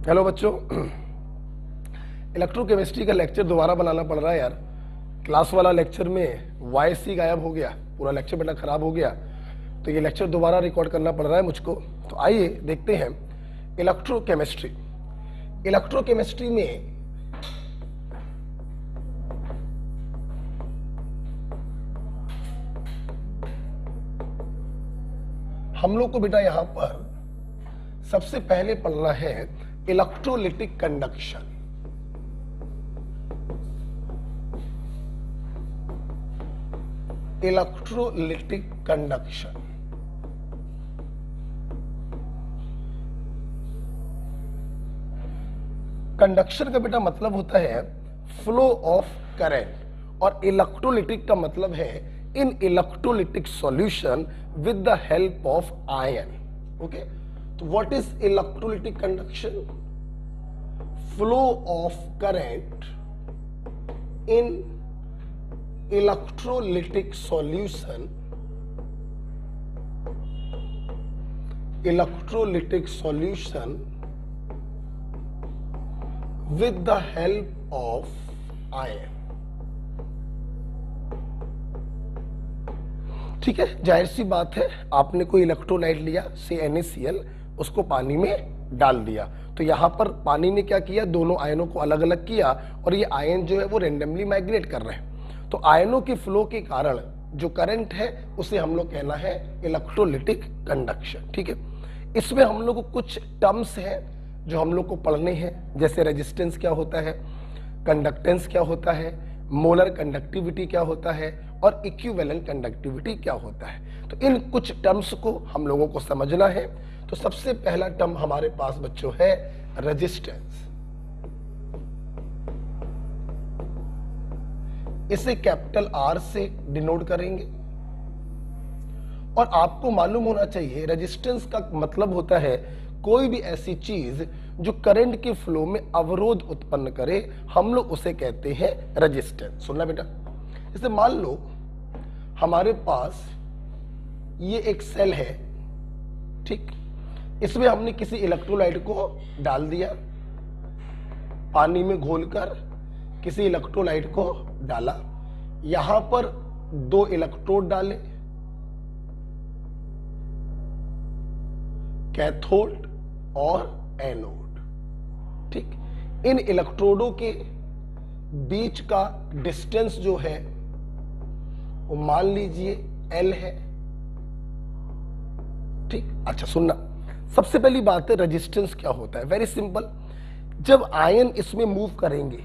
Hello बच्चों, electrochemistry का lecture दोबारा बनाना पड़ रहा है यार। क्लास वाला लेक्चर में वॉइस ही गायब हो गया, पूरा लेक्चर बेटा खराब हो गया, तो ये लेक्चर दोबारा रिकॉर्ड करना पड़ रहा है मुझको। तो आइए देखते हैं इलेक्ट्रोकेमिस्ट्री। इलेक्ट्रोकेमिस्ट्री में हम लोग को बेटा यहां पर सबसे पहले पढ़ना है electrolytic conduction. Electrolytic conduction conduction का बेटा मतलब होता है फ्लो ऑफ करंट, और इलेक्ट्रोलिटिक का मतलब है in electrolytic solution with the help of ion. Okay, तो what is electrolytic conduction? Flow of current in electrolytic solution, electrolytic solution with the help of iron। ठीक है, जाहिर सी बात है, आपने कोई इलेक्ट्रोलाइट लिया से NaCl, उसको पानी में डाल दिया, तो यहां पर पानी ने क्या किया, दोनों आयनों को अलग अलग किया, और ये आयन जो है वो रेंडमली माइग्रेट कर रहे हैं। तो आयनों के फ्लो के कारण जो करंट है उसे हम लोग कहना है इलेक्ट्रोलिटिक कंडक्शन। ठीक है, इसमें हम लोग को कुछ टर्म्स हैं जो हम लोग को पढ़ने हैं, जैसे रेजिस्टेंस क्या होता है, कंडक्टेंस क्या होता है, मोलर कंडक्टिविटी क्या होता है, और इक्विवेलेंट कंडक्टिविटी क्या होता है। तो इन कुछ टर्म्स को हम लोगों को समझना है। तो सबसे पहला टर्म हमारे पास बच्चों है रेजिस्टेंस। इसे कैपिटल R से डिनोट करेंगे, और आपको मालूम होना चाहिए रेजिस्टेंस का मतलब होता है कोई भी ऐसी चीज जो करंट के फ्लो में अवरोध उत्पन्न करे, हम लोग उसे कहते हैं रेजिस्टेंस। सुनना बेटा, जैसे मान लो हमारे पास ये एक सेल है, ठीक, इसमें हमने किसी इलेक्ट्रोलाइट को डाल दिया, पानी में घोलकर किसी इलेक्ट्रोलाइट को डाला, यहां पर दो इलेक्ट्रोड डाले, कैथोड और एनोड। ठीक, इन इलेक्ट्रोडों के बीच का डिस्टेंस जो है वो मान लीजिए L है। ठीक, अच्छा सुनना, सबसे पहली बात है रेजिस्टेंस क्या होता है। वेरी सिंपल, जब आयन इसमें मूव करेंगे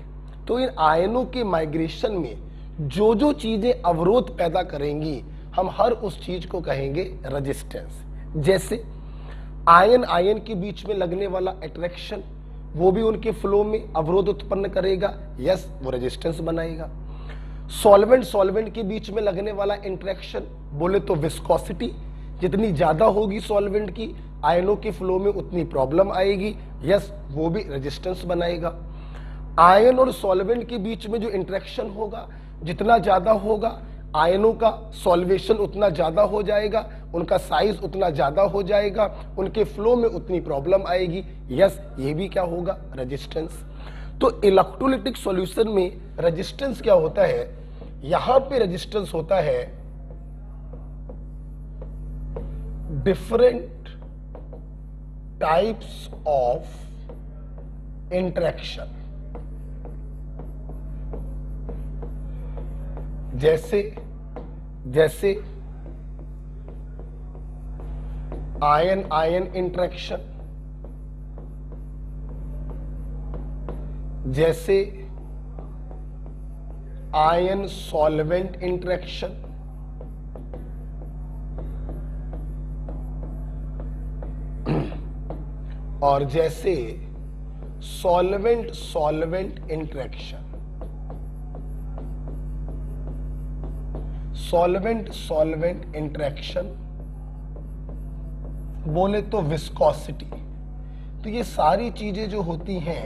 तो इन आयनों के माइग्रेशन में जो जो चीजें अवरोध पैदा करेंगी, हम हर उस चीज को कहेंगे रेजिस्टेंस। जैसे आयन आयन के बीच में लगने वाला अट्रैक्शन, वो भी उनके फ्लो में अवरोध उत्पन्न करेगा, यस, वो रेजिस्टेंस बनाएगा। सॉल्वेंट सॉल्वेंट के बीच में लगने वाला इंटरेक्शन, बोले तो विस्कोसिटी, जितनी ज्यादा होगी सॉल्वेंट की, आयनों के फ्लो में उतनी प्रॉब्लम आएगी, यस, वो भी रेजिस्टेंस बनाएगा। आयन और सॉल्वेंट के बीच में जो इंटरेक्शन होगा, जितना ज्यादा होगा, आयनों का सॉल्वेशन उतना ज्यादा हो जाएगा, उनका साइज उतना ज्यादा हो जाएगा, उनके फ्लो में उतनी प्रॉब्लम आएगी, यस, ये भी क्या होगा, रेजिस्टेंस। तो इलेक्ट्रोलिटिक सॉल्यूशन में रेजिस्टेंस क्या होता है, यहां पे रेजिस्टेंस होता है डिफरेंट टाइप्स ऑफ इंटरेक्शन। जैसे आयन आयन इंटरेक्शन, जैसे आयन सॉल्वेंट इंटरेक्शन, और जैसे solvent solvent interaction. Solvent solvent interaction बोले तो विस्कोसिटी। तो ये सारी चीजें जो होती हैं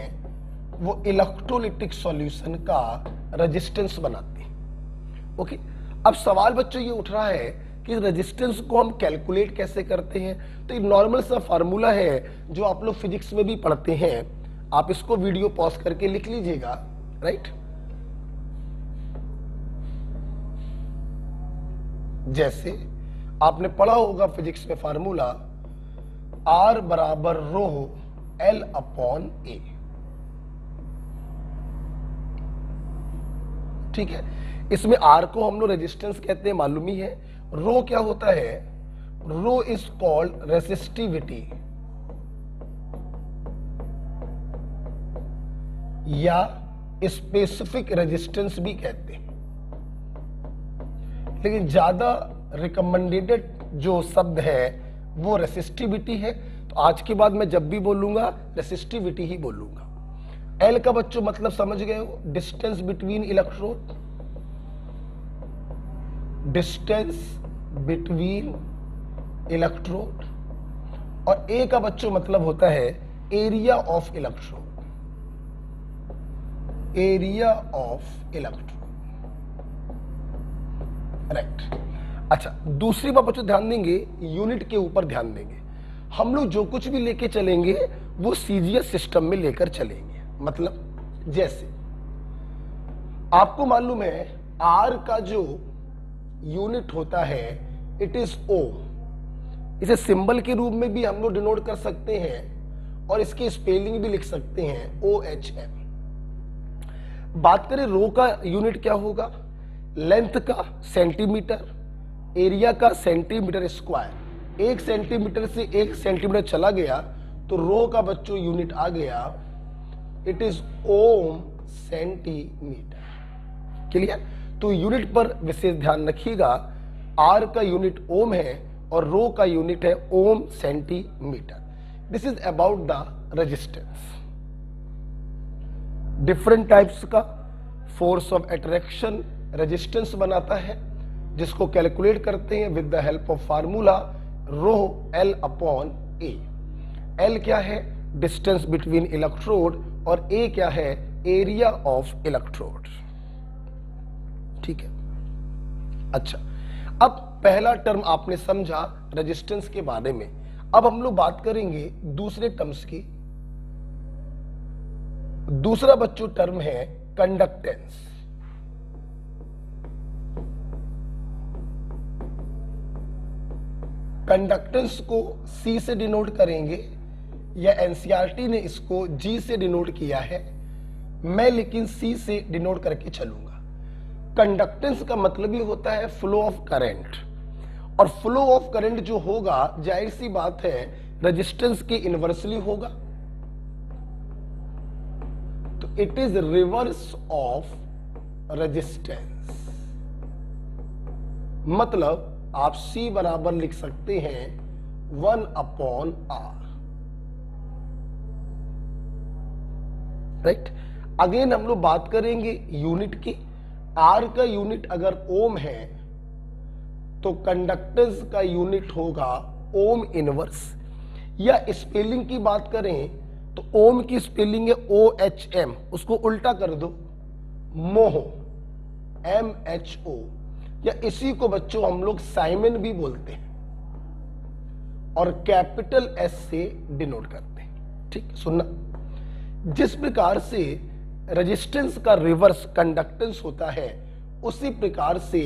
वो इलेक्ट्रोलिटिक सॉल्यूशन का रेजिस्टेंस बनाती हैं। ओके, अब सवाल बच्चों ये उठ रहा है कि रेजिस्टेंस को हम कैलकुलेट कैसे करते हैं। तो एक नॉर्मल सा फार्मूला है जो आप लोग फिजिक्स में भी पढ़ते हैं, आप इसको वीडियो पॉज करके लिख लीजिएगा, राइट। जैसे आपने पढ़ा होगा फिजिक्स में फार्मूला R बराबर रो L अपॉन A, ठीक है। इसमें R को हम लोग रेजिस्टेंस कहते हैं, मालूम ही है। रो क्या होता है? रो इज कॉल्ड रेसिस्टिविटी या स्पेसिफिक रेजिस्टेंस भी कहते हैं, लेकिन ज्यादा रिकमेंडेड जो शब्द है वो रेसिस्टिविटी है। तो आज के बाद मैं जब भी बोलूंगा रेसिस्टिविटी ही बोलूंगा। एल का बच्चों मतलब समझ गए हो? Distance between electrode, distance between electrode. और ए का बच्चों मतलब होता है area of electrode, area of electrode, right. अच्छा, दूसरी बात बच्चों ध्यान देंगे, यूनिट के ऊपर ध्यान देंगे। हम लोग जो कुछ भी लेके चलेंगे वो सीजीएस सिस्टम में लेकर चलेंगे। मतलब जैसे आपको मालूम है आर का जो यूनिट होता है इट इज ओ। इसे सिंबल के रूप में भी हम लोग डिनोट कर सकते हैं और इसकी स्पेलिंग भी लिख सकते हैं OHM। बात करें रो का यूनिट क्या होगा? लेंथ का सेंटीमीटर, एरिया का सेंटीमीटर स्क्वायर। 1 सेंटीमीटर से 1 सेंटीमीटर चला गया तो रो का बच्चों यूनिट आ गया, it is ohm centimetre. Clear? तो यूनिट पर विशेष ध्यान रखिएगा। आर का यूनिट ओम है और रो का यूनिट है ohm centimetre. This is about the resistance. Different types का फोर्स ऑफ अट्रैक्शन रेजिस्टेंस बनाता है, जिसको कैलकुलेट करते हैं with the help of formula rho L upon A। L क्या है? डिस्टेंस बिटवीन इलेक्ट्रोड और A क्या है? एरिया ऑफ इलेक्ट्रोड, ठीक है। अच्छा, अब पहला टर्म आपने समझा रेजिस्टेंस के बारे में। अब हम लोग बात करेंगे दूसरे टर्म्स की। दूसरा बच्चों टर्म है कंडक्टेंस। कंडक्टेंस को C से डिनोट करेंगे या एनसीईआरटी ने इसको G से डिनोट किया है, मैं लेकिन C से डिनोट करके चलूंगा। कंडक्टेंस का मतलब ही होता है फ्लो ऑफ करंट, और फ्लो ऑफ करंट जो होगा जाहिर सी बात है रेजिस्टेंस के इनवर्सली होगा, तो it is reverse of resistance. मतलब आप C बराबर लिख सकते हैं 1/R, राइट। अगेन हम लोग बात करेंगे यूनिट की। R का यूनिट अगर ओम है तो कंडक्टेंस का यूनिट होगा ओम इनवर्स, या स्पेलिंग की बात करें तो ओम की स्पेलिंग है OHM, उसको उल्टा कर दो मोह, MHO, या इसी को बच्चों हम लोग साइमन भी बोलते हैं और कैपिटल S से डिनोट करते हैं, ठीक। सुनना, जिस प्रकार से रेजिस्टेंस का रिवर्स कंडक्टेंस होता है उसी प्रकार से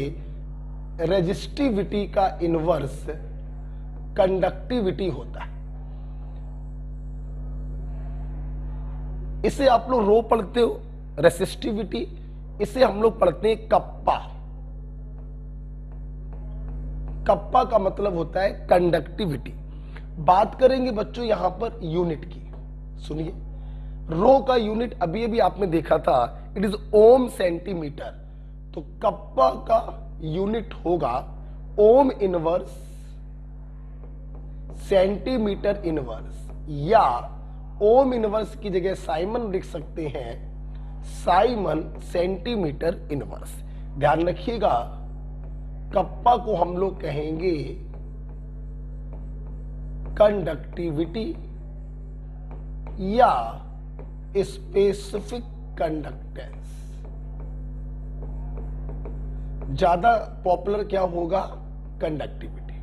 रेजिस्टिविटी का इनवर्स कंडक्टिविटी होता है। इसे आप लोग रो पढ़ते हो रेसिस्टिविटी, इसे हम लोग पढ़ते हैं कप्पा। कप्पा का मतलब होता है कंडक्टिविटी। बात करेंगे बच्चों यहां पर यूनिट की। सुनिए, रो का यूनिट अभी अभी आपने देखा था इट इज ओम सेंटीमीटर, तो कप्पा का यूनिट होगा ओम इनवर्स सेंटीमीटर इनवर्स, या ओम इनवर्स की जगह साइमन लिख सकते हैं साइमन सेंटीमीटर इनवर्स। ध्यान रखिएगा, कप्पा को हम लोग कहेंगे कंडक्टिविटी या स्पेसिफिक कंडक्टेंस। ज्यादा पॉपुलर क्या होगा? कंडक्टिविटी,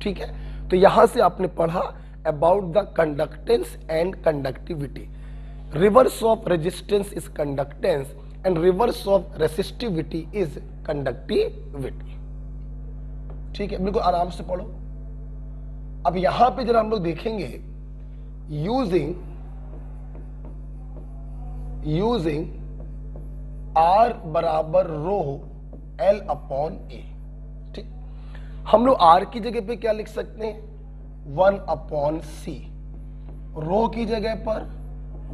ठीक है। तो यहां से आपने पढ़ा about the conductance and conductivity. Reverse of resistance is conductance and reverse of resistivity is conductivity. ठीक है, बिल्कुल आराम से पढ़ो। अब यहां पे जरा हम लोग देखेंगे यूजिंग R बराबर रो L अपॉन ए। ठीक, हम लोग R की जगह पे क्या लिख सकते हैं, 1 अपॉन सी, रो की जगह पर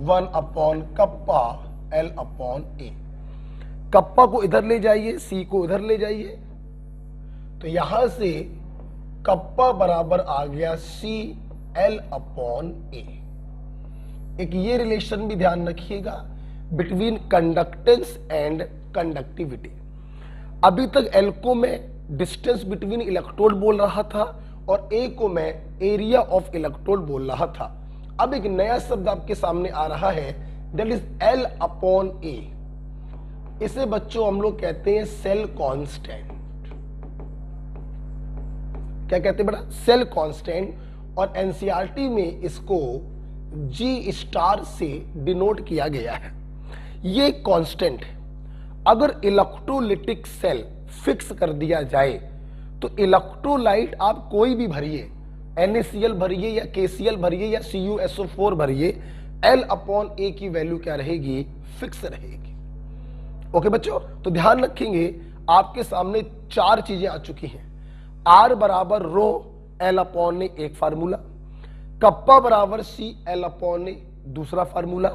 1 अपॉन कप्पा L अपॉन ए। कप्पा को इधर ले जाइए, सी को इधर ले जाइए, तो यहां से कप्पा बराबर आ गया सी L अपॉन ए। एक ये रिलेशन भी ध्यान रखिएगा बिटवीन कंडक्टेंस एंड कंडक्टिविटी। अभी तक L को मैं डिस्टेंस बिटवीन इलेक्ट्रोड बोल रहा था और A को मैं एरिया ऑफ इलेक्ट्रोड बोल रहा था। अब एक नया शब्द आपके सामने आ रहा है, दैट इज L अपॉन ए। इसे बच्चों हम लोग कहते हैं सेल कांस्टेंट। क्या कहते हैं बेटा, सेल कांस्टेंट, और एनसीईआरटी में इसको G स्टार से डिनोट किया गया है। ये कांस्टेंट है। अगर इलेक्ट्रोलिटिक सेल फिक्स कर दिया जाए तो इलेक्ट्रोलाइट आप कोई भी भरिए, NaCl भरिए या KCl भरिए या CuSO4 भरिए, L अपॉन ए की वैल्यू क्या रहेगी, फिक्स रहेगी। ओके बच्चों, तो ध्यान रखेंगे आपके सामने 4 चीजें आ चुकी हैं। R बराबर रो L अपॉन ए एक फार्मूला, कप्पा बराबर C L अपॉन ए दूसरा formula,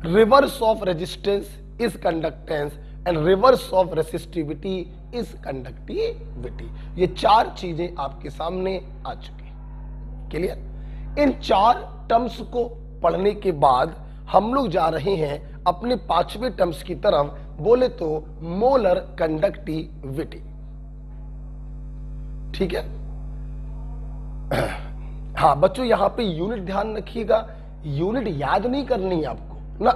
reverse of resistance is conductance and reverse of resistivity is conductivity. ये 4 चीजें आपके सामने आ चुकी हैं। क्लियर? इन 4 टर्म्स को पढ़ने के बाद हम लोग जा रहे हैं अपने 5वें टर्म्स की तरफ, बोले तो मोलर कंडक्टिविटी। ठीक है, हाँ बच्चों यहां पे यूनिट ध्यान रखिएगा, यूनिट याद नहीं करनी है आपको ना।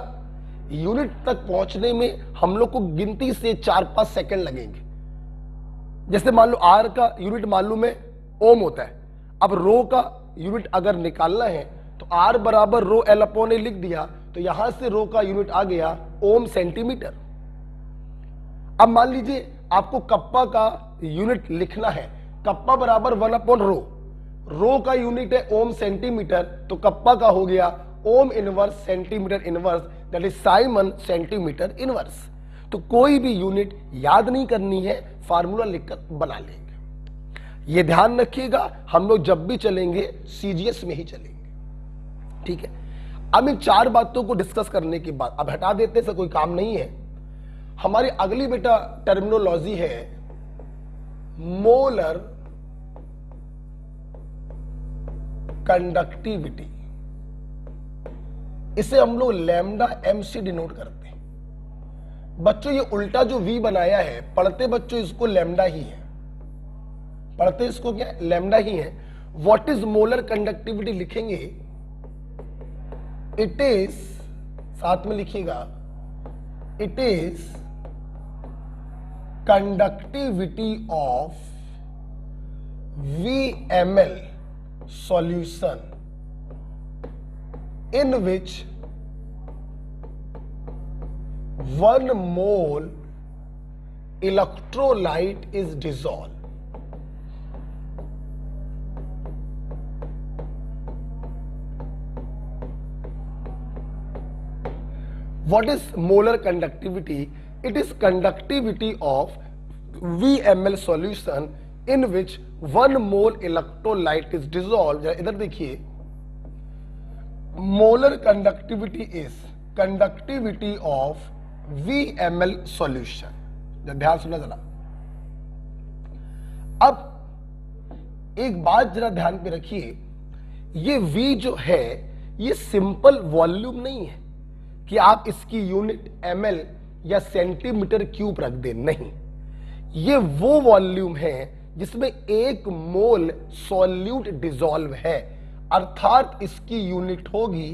यूनिट तक पहुंचने में हम लोग को गिनती से 4-5 सेकंड लगेंगे। जैसे मान लो R का यूनिट मालूम है ओम होता है, अब रो का यूनिट अगर निकालना है तो R बराबर रो L अपॉन ए लिख दिया, तो यहां से रो का यूनिट आ गया ओम सेंटीमीटर। अब मान लीजिए आपको कप्पा का यूनिट लिखना है, कप्पा बराबर 1 अपॉन रो का यूनिट है ओम सेंटीमीटर, तो कप्पा का हो गया ohm inverse centimetre inverse, that is Simon centimetre inverse. तो कोई भी यूनिट याद नहीं करनी है, फार्मूला लिखकर बना लेंगे। ये ध्यान रखिएगा, हम लोग जब भी चलेंगे सीजीएस में ही चलेंगे। ठीक है, अब इन 4 बातों को डिस्कस करने के बाद अब हटा देते से कोई काम नहीं है। हमारी अगली बेटा टर्मिनोलॉजी है मोलर कंडक्टिविटी। इसे हम लोग लैम्डा एम से डिनोट करते हैं। बच्चों ये उल्टा जो V बनाया है, पढ़ते बच्चों इसको लैम्डा ही है, पढ़ते इसको क्या लैम्डा ही है। व्हाट इज मोलर कंडक्टिविटी लिखेंगे, इट इज, साथ में लिखिएगा, it is conductivity of VML solution in which 1 mole electrolyte is dissolved. What is molar conductivity? It is conductivity of VML solution in which 1 mole electrolyte is dissolved. इधर देखिए, molar conductivity is conductivity of VML solution. ध्यान सुनना जरा। अब एक बात जरा ध्यान पे रखिए, ये V जो है ये सिंपल वॉल्यूम नहीं है कि आप इसकी यूनिट ml या सेंटीमीटर क्यूब रख दें, नहीं। ये वो वॉल्यूम है जिसमें 1 मोल सॉल्यूट डिसॉल्व है, अर्थात इसकी यूनिट होगी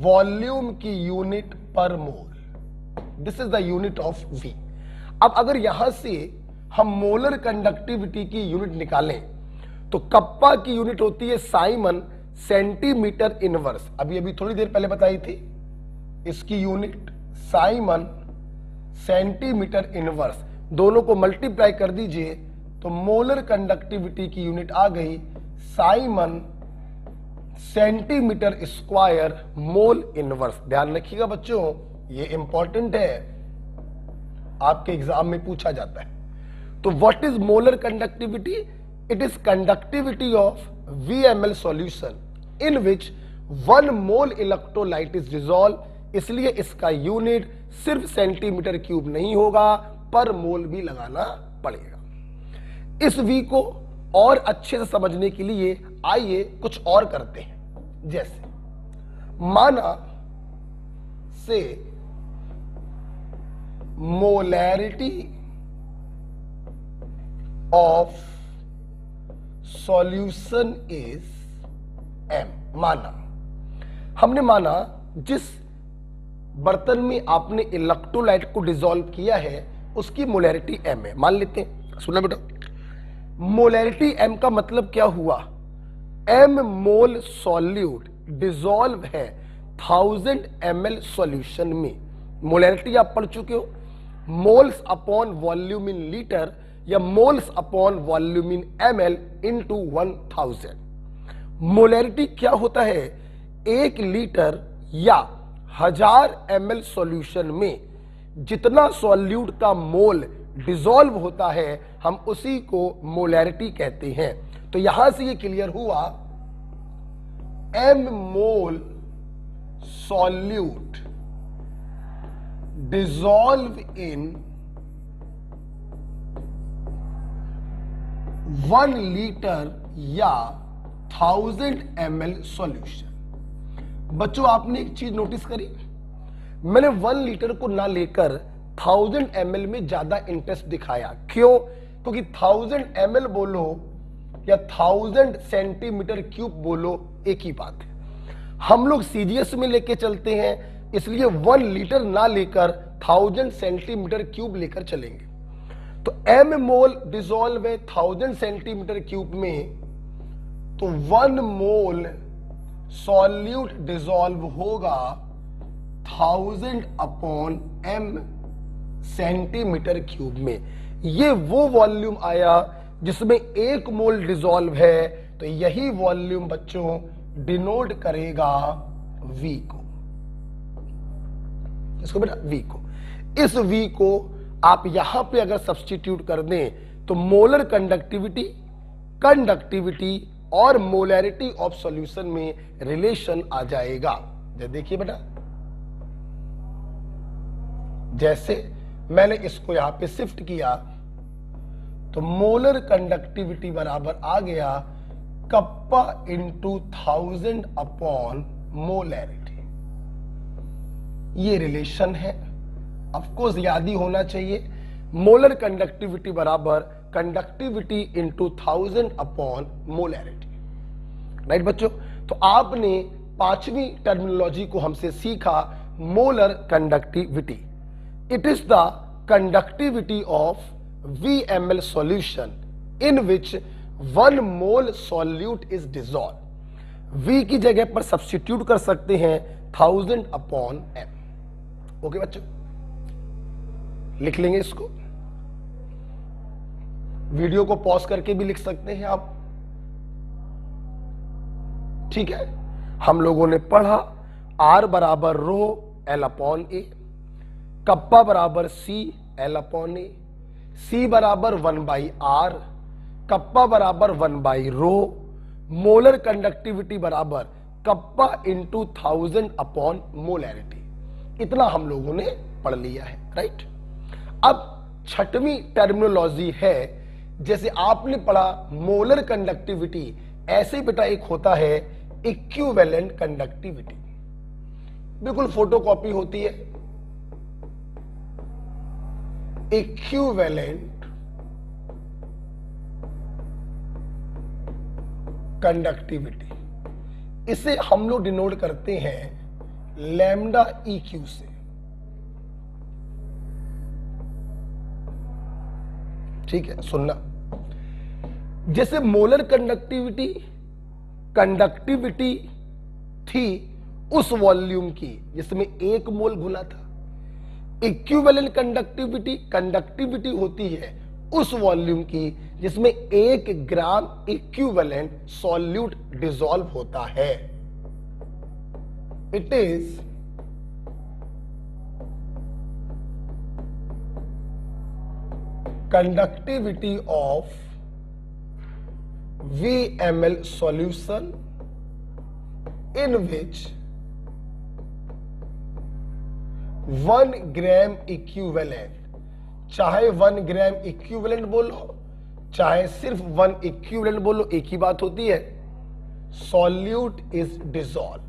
वॉल्यूम की यूनिट पर mole. This is the unit of V। अब अगर यहां से हम मोलर कंडक्टिविटी की यूनिट निकालें तो कप्पा की यूनिट होती है साइमन सेंटीमीटर इनवर्स। अभी थोड़ी देर पहले बताई थी, इसकी यूनिट साइमन सेंटीमीटर इनवर्स, दोनों को मल्टीप्लाई कर दीजिए तो मोलर कंडक्टिविटी की यूनिट आ गई Simon centimetre square mole inverse. ध्यान रखिएगा बच्चों, ये इंपॉर्टेंट है, आपके एग्जाम में पूछा जाता है। तो what is molar conductivity? It is conductivity of VMl solution in which 1 mole electrolyte is dissolve. इसलिए इसका यूनिट सिर्फ सेंटीमीटर क्यूब नहीं होगा, पर मोल भी लगाना पड़ेगा। इस V को और अच्छे से समझने के लिए आइए कुछ और करते हैं। जैसे माना से molarity of solution is M। माना, हमने माना जिस बर्तन में आपने इलेक्ट्रोलाइट को डिसॉल्व किया है उसकी मोलैरिटी M है, मान लेते हैं। सुना बेटा, मोलैरिटी M का मतलब क्या हुआ? M मोल सॉल्यूट डिसॉल्व है 1000 ml सॉल्यूशन में। मोलैरिटी आप पढ़ चुके हो, moles upon volume in litre या moles upon volume in ml into 1000। Molarity क्या होता है? 1 लीटर या 1000 ml सॉल्यूशन में जितना सॉल्यूट का मोल डिसॉल्व होता है हम उसी को मोलैरिटी कहते हैं। तो यहां से ये क्लियर हुआ M mole solute dissolve in 1 litre या 1000 ml सॉल्यूशन। बच्चों आपने एक चीज नोटिस करी, मैंने 1 लीटर को ना लेकर 1000 ml में ज्यादा इंटरेस्ट दिखाया। क्यों? क्योंकि 1000 ml बोलो या 1000 सेंटीमीटर क्यूब बोलो एक ही बात है। हम लोग सीजीएस में लेके चलते हैं, इसलिए 1 लीटर ना लेकर 1000 सेंटीमीटर क्यूब लेकर चलेंगे। तो M मोल डिसॉल्व है 1000 सेंटीमीटर क्यूब में, तो 1 मोल सॉल्यूट डिसॉल्व होगा 1000 अपॉन M सेंटीमीटर क्यूब में। ये वो वॉल्यूम आया जिसमें 1 मोल डिसॉल्व है, तो यही वॉल्यूम बच्चों डिनोट करेगा V को। इसको बेटा V को, इस V को आप यहां पे अगर सब्स्टिट्यूट कर दें तो मोलर कंडक्टिविटी और मोलैरिटी ऑफ सॉल्यूशन में रिलेशन आ जाएगा। देखिए बेटा, जैसे मैंने इसको यहां पे शिफ्ट किया तो मोलर कंडक्टिविटी बराबर आ गया कप्पा इंटू 1000 अपॉन मोलैरिटी। ये रिलेशन है, ऑफ कोर्स याद ही होना चाहिए। मोलर कंडक्टिविटी बराबर conductivity into 1000 upon molarity. Right बच्चों, तो आपने 5वीं टर्मिनोलॉजी को हमसे सीखा, molar conductivity. It is the conductivity of VMl solution in which 1 mole solute is dissolved. V की जगह पर सब्स्टिट्यूट कर सकते हैं 1000 अपॉन M। ओके बच्चों, लिख लेंगे इसको। वीडियो को पॉज करके भी लिख सकते हैं आप, ठीक है। हम लोगों ने पढ़ा R बराबर रो L अपॉन ए, कप्पा बराबर C L अपॉन ए, C बराबर 1/R, कप्पा बराबर 1/रो, मोलर कंडक्टिविटी बराबर कप्पा इंटू 1000 अपॉन मोलैरिटी। इतना हम लोगों ने पढ़ लिया है, राइट। अब 6वीं टर्मिनोलॉजी है, जैसे आपने पढ़ा मोलर कंडक्टिविटी, ऐसे बेटा एक होता है इक्विवेलेंट कंडक्टिविटी। बिल्कुल फोटोकॉपी होती है। इक्विवेलेंट कंडक्टिविटी, इसे हम लोग डिनोट करते हैं लैम्डा EQ से। ठीक है, सुनना। जैसे मोलर कंडक्टिविटी थी उस वॉल्यूम की जिसमें 1 मोल घुला था। इक्विवेलेंट कंडक्टिविटी, कंडक्टिविटी होती है उस वॉल्यूम की जिसमें 1 ग्राम इक्विवेलेंट सॉल्यूट डिसॉल्व होता है। It is conductivity of VML solution in which 1 gram equivalent, चाहे 1 ग्राम इक्विवेलेंट बोलो चाहे सिर्फ 1 इक्विवेलेंट बोलो, एक ही बात होती है, सॉल्यूट इज डिसॉल्व।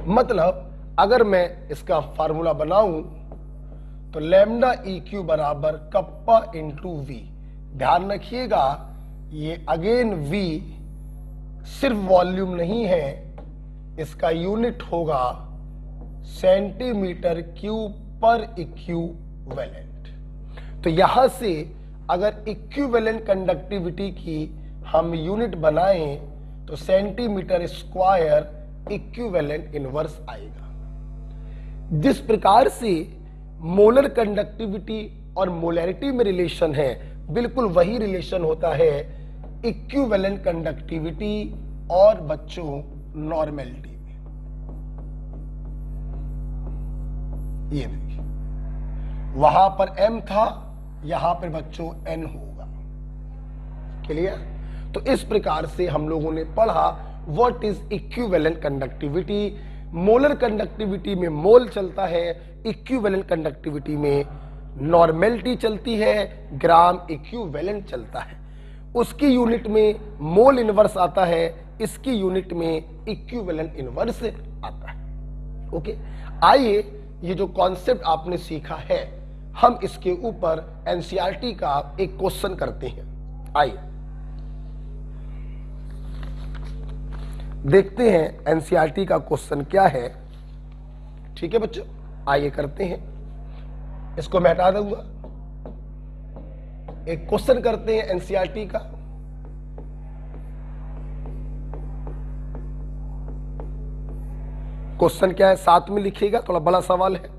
मतलब अगर मैं इसका फार्मूला बनाऊं तो लैम्डा EQ बराबर कप्पा इंटू वी। ध्यान रखिएगा ये अगेन V सिर्फ वॉल्यूम नहीं है, इसका यूनिट होगा सेंटीमीटर क्यूब पर इक्विवेलेंट। तो यहां से अगर इक्विवेलेंट कंडक्टिविटी की हम यूनिट बनाएं तो सेंटीमीटर स्क्वायर इक्विवेलेंट इनवर्स आएगा। जिस प्रकार से मोलर कंडक्टिविटी और मोलैरिटी में रिलेशन है, बिल्कुल वही रिलेशन होता है इक्विवेलेंट कंडक्टिविटी और बच्चों नॉर्मेलिटी में। ये देखिए वहां पर M था, यहां पर बच्चों N होगा। क्लियर? तो इस प्रकार से हम लोगों ने पढ़ा what is equivalent conductivity. Molar conductivity में मोल चलता है, इक्विवेलेंट कंडक्टिविटी में नॉर्मेलिटी चलती है, ग्राम इक्विवेलेंट चलता है। उसकी यूनिट में मोल इनवर्स आता है, इसकी यूनिट में इक्विवेलेंट इनवर्स आता है। ओके, आइए ये जो कॉन्सेप्ट आपने सीखा है हम इसके ऊपर एनसीईआरटी का एक क्वेश्चन करते हैं। आइए देखते हैं एनसीईआरटी का क्वेश्चन क्या है। ठीक है बच्चों, आइए करते हैं। इसको मैं हटा दूंगा। एक क्वेश्चन करते हैं एनसीईआरटी का। क्वेश्चन क्या है साथ में लिखिएगा, थोड़ा बड़ा सवाल है।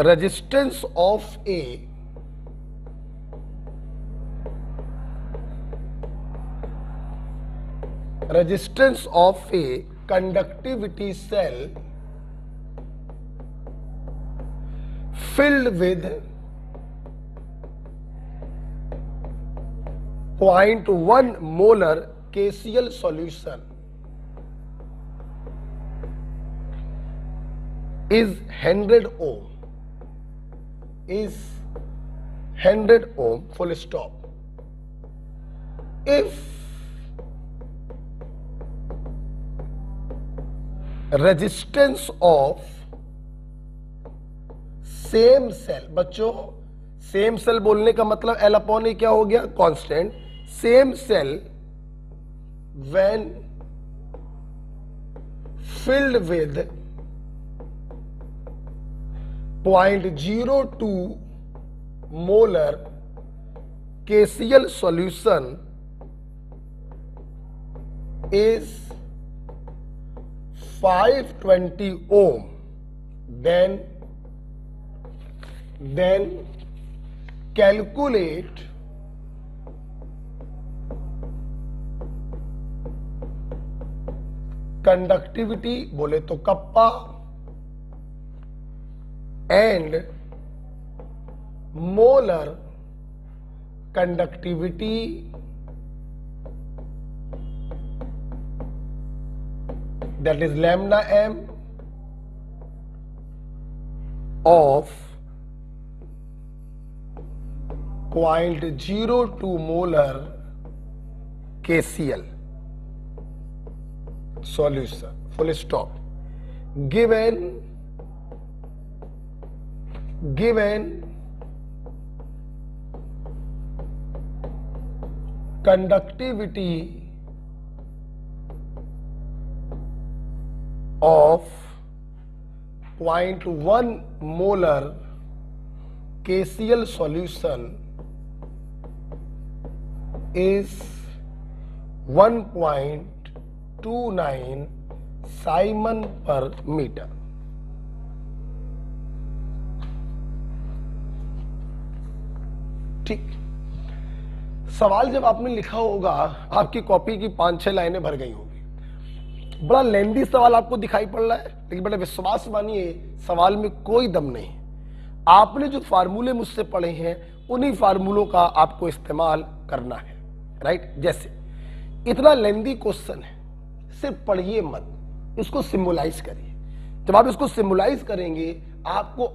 Resistance of A resistance of a conductivity cell filled with 0.1 molar KCl solution is 100 ohm, is 100 ohm, full stop. If resistance of same cell, बच्चों सेम सेल बोलने का मतलब L अपॉन ए क्या हो गया, constant. Same cell when filled with 0.02 molar KCl solution is 520 ohm, then calculate conductivity बोले तो kappa and molar conductivity that is lambda m of 0.02 molar KCl solution, full stop. Given conductivity of 0.1 molar KCl solution is 1.29 Simon पर metre. ठीक, सवाल जब आपने लिखा होगा आपकी कॉपी की 5-6 लाइनें भर गई होगी, बड़ा लेंदी सवाल आपको दिखाई पड़ रहा है, लेकिन बड़ा विश्वास मानिए सवाल में कोई दम नहीं। आपने जो फार्मूले मुझसे पढ़े हैं उन्हीं फार्मूलों का आपको इस्तेमाल करना है, राइट। जैसे इतना लेंदी क्वेश्चन है, सिर्फ पढ़िए मत, इसको सिमुलाइज करिए। जब आप इसको सिमुलाइज करेंगे आपको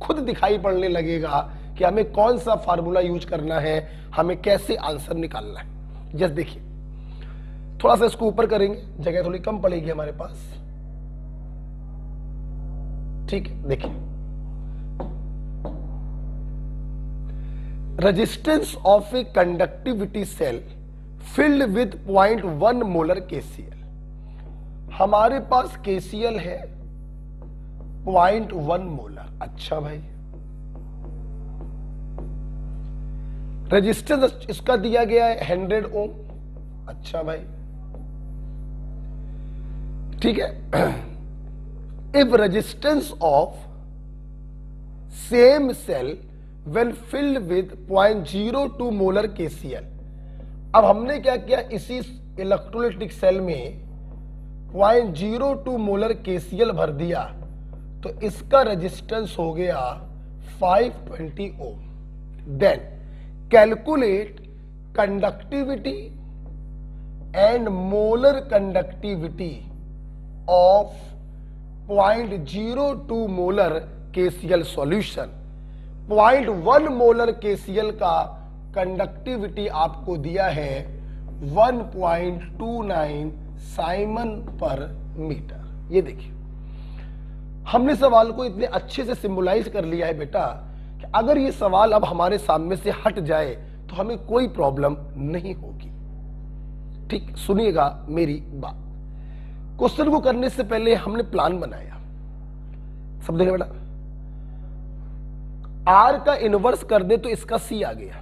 खुद दिखाई पड़ने लगेगा कि हमें कौन सा फार्मूला यूज करना है, हमें कैसे आंसर निकालना है। जस्ट देखिए, थोड़ा सा इसको ऊपर करेंगे, जगह थोड़ी कम पड़ेगी हमारे पास। ठीक है, देखिए resistance of a conductivity cell filled with 0.1 molar KCl। हमारे पास KCl है 0.1 मोलर। अच्छा भाई, रेजिस्टेंस इसका दिया गया है 100 ओम। अच्छा भाई, ठीक है। If resistance of same cell when filled with 0.02 molar KCl। अब हमने क्या किया, इसी इलेक्ट्रोलाइटिक सेल में 0.02 मोलर KCl भर दिया, तो इसका रेजिस्टेंस हो गया 520 ohm. Then calculate conductivity and molar conductivity of 0.02 molar KCl solution. 0.1 molar KCl का कंडक्टिविटी आपको दिया है 1.29 साइमन पर मीटर। ये देखिए, हमने सवाल को इतने अच्छे से सिम्बलाइज कर लिया है बेटा कि अगर ये सवाल अब हमारे सामने से हट जाए तो हमें कोई प्रॉब्लम नहीं होगी। ठीक, सुनिएगा मेरी बात। क्वेश्चन को करने से पहले हमने प्लान बनाया, सब देखें बेटा। R का इनवर्स कर दे तो इसका C आ गया,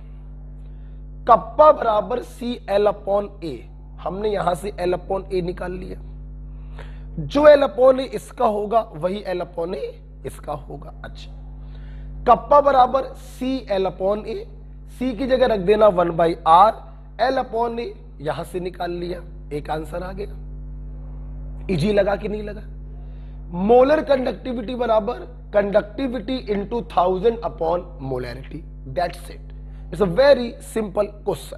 कप्पा बराबर CL/A। हमने यहां से L/A निकाल लिया, जो L/A इसका होगा वही L/A इसका होगा। अच्छा, कप्पा बराबर CL/A, C की जगह रख देना 1/R, L/A यहां से निकाल लिया, एक आंसर आ गया। इजी लगा कि नहीं लगा? मोलर कंडक्टिविटी बराबर conductivity into 1000 upon molarity, that's it. It's a very simple question.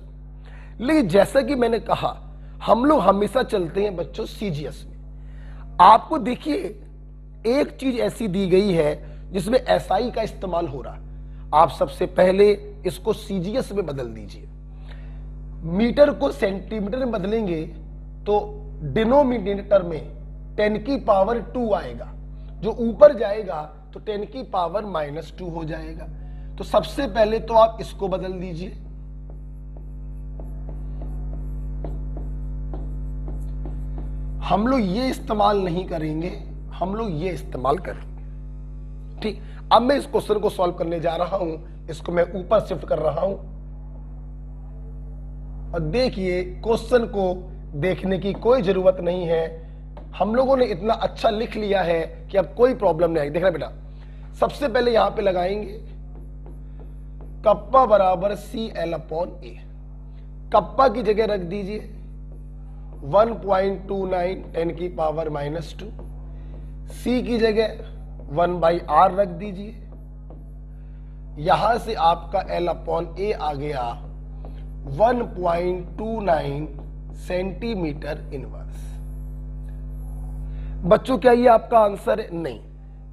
लेकिन जैसा कि मैंने कहा, हम लोग हमेशा चलते हैं बच्चों CGS में। आपको देखिए एक चीज ऐसी दी गई है जिसमें SI का इस्तेमाल हो रहा है। आप सबसे पहले इसको CGS में बदल दीजिए। मीटर को सेंटीमीटर में बदलेंगे तो डिनोमिनेटर में 10 की पावर 2 आएगा, जो ऊपर जाएगा तो 10 की पावर -2 हो जाएगा। तो सबसे पहले तो आप इसको बदल दीजिए। हम लोग ये इस्तेमाल नहीं करेंगे, हम लोग ये इस्तेमाल करेंगे। ठीक, अब मैं इस क्वेश्चन को सॉल्व करने जा रहा हूं, इसको मैं ऊपर शिफ्ट कर रहा हूं। और देखिए, क्वेश्चन को देखने की कोई जरूरत नहीं है, हम लोगों ने इतना अच्छा लिख लिया है कि अब कोई प्रॉब्लम नहीं आएगी। देखना बेटा, सबसे पहले यहां पे लगाएंगे कप्पा बराबर CL/A। कप्पा की जगह रख दीजिए 1.29 10 की पावर -2। C की जगह 1/R रख दीजिए। यहां से आपका L/A आ गया 1.29 सेंटीमीटर इनवर्स। बच्चों, क्या ये आपका आंसर है? नहीं,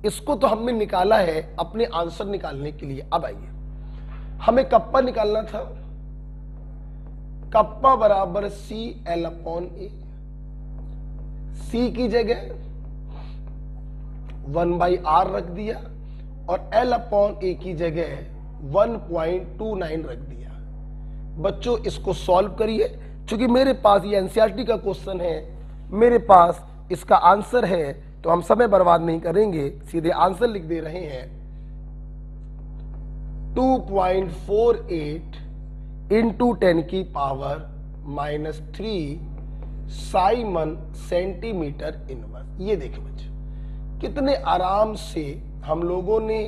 इसको तो हमने निकाला है अपने आंसर निकालने के लिए। अब आइए, हमें कप्पा निकालना था। कप्पा बराबर CL/A। C की जगह 1/R रख दिया और L/A की जगह 1.29 रख दिया। बच्चों, इसको सॉल्व करिए। चूंकि मेरे पास ये NCERT का क्वेश्चन है, मेरे पास इसका आंसर है तो हम समय बर्बाद नहीं करेंगे, सीधे आंसर लिख दे रहे हैं 2.48 इंटू 10 की पावर -3 साइमन सेंटीमीटर इनवर्स। ये देखिए बच्चों, कितने आराम से हम लोगों ने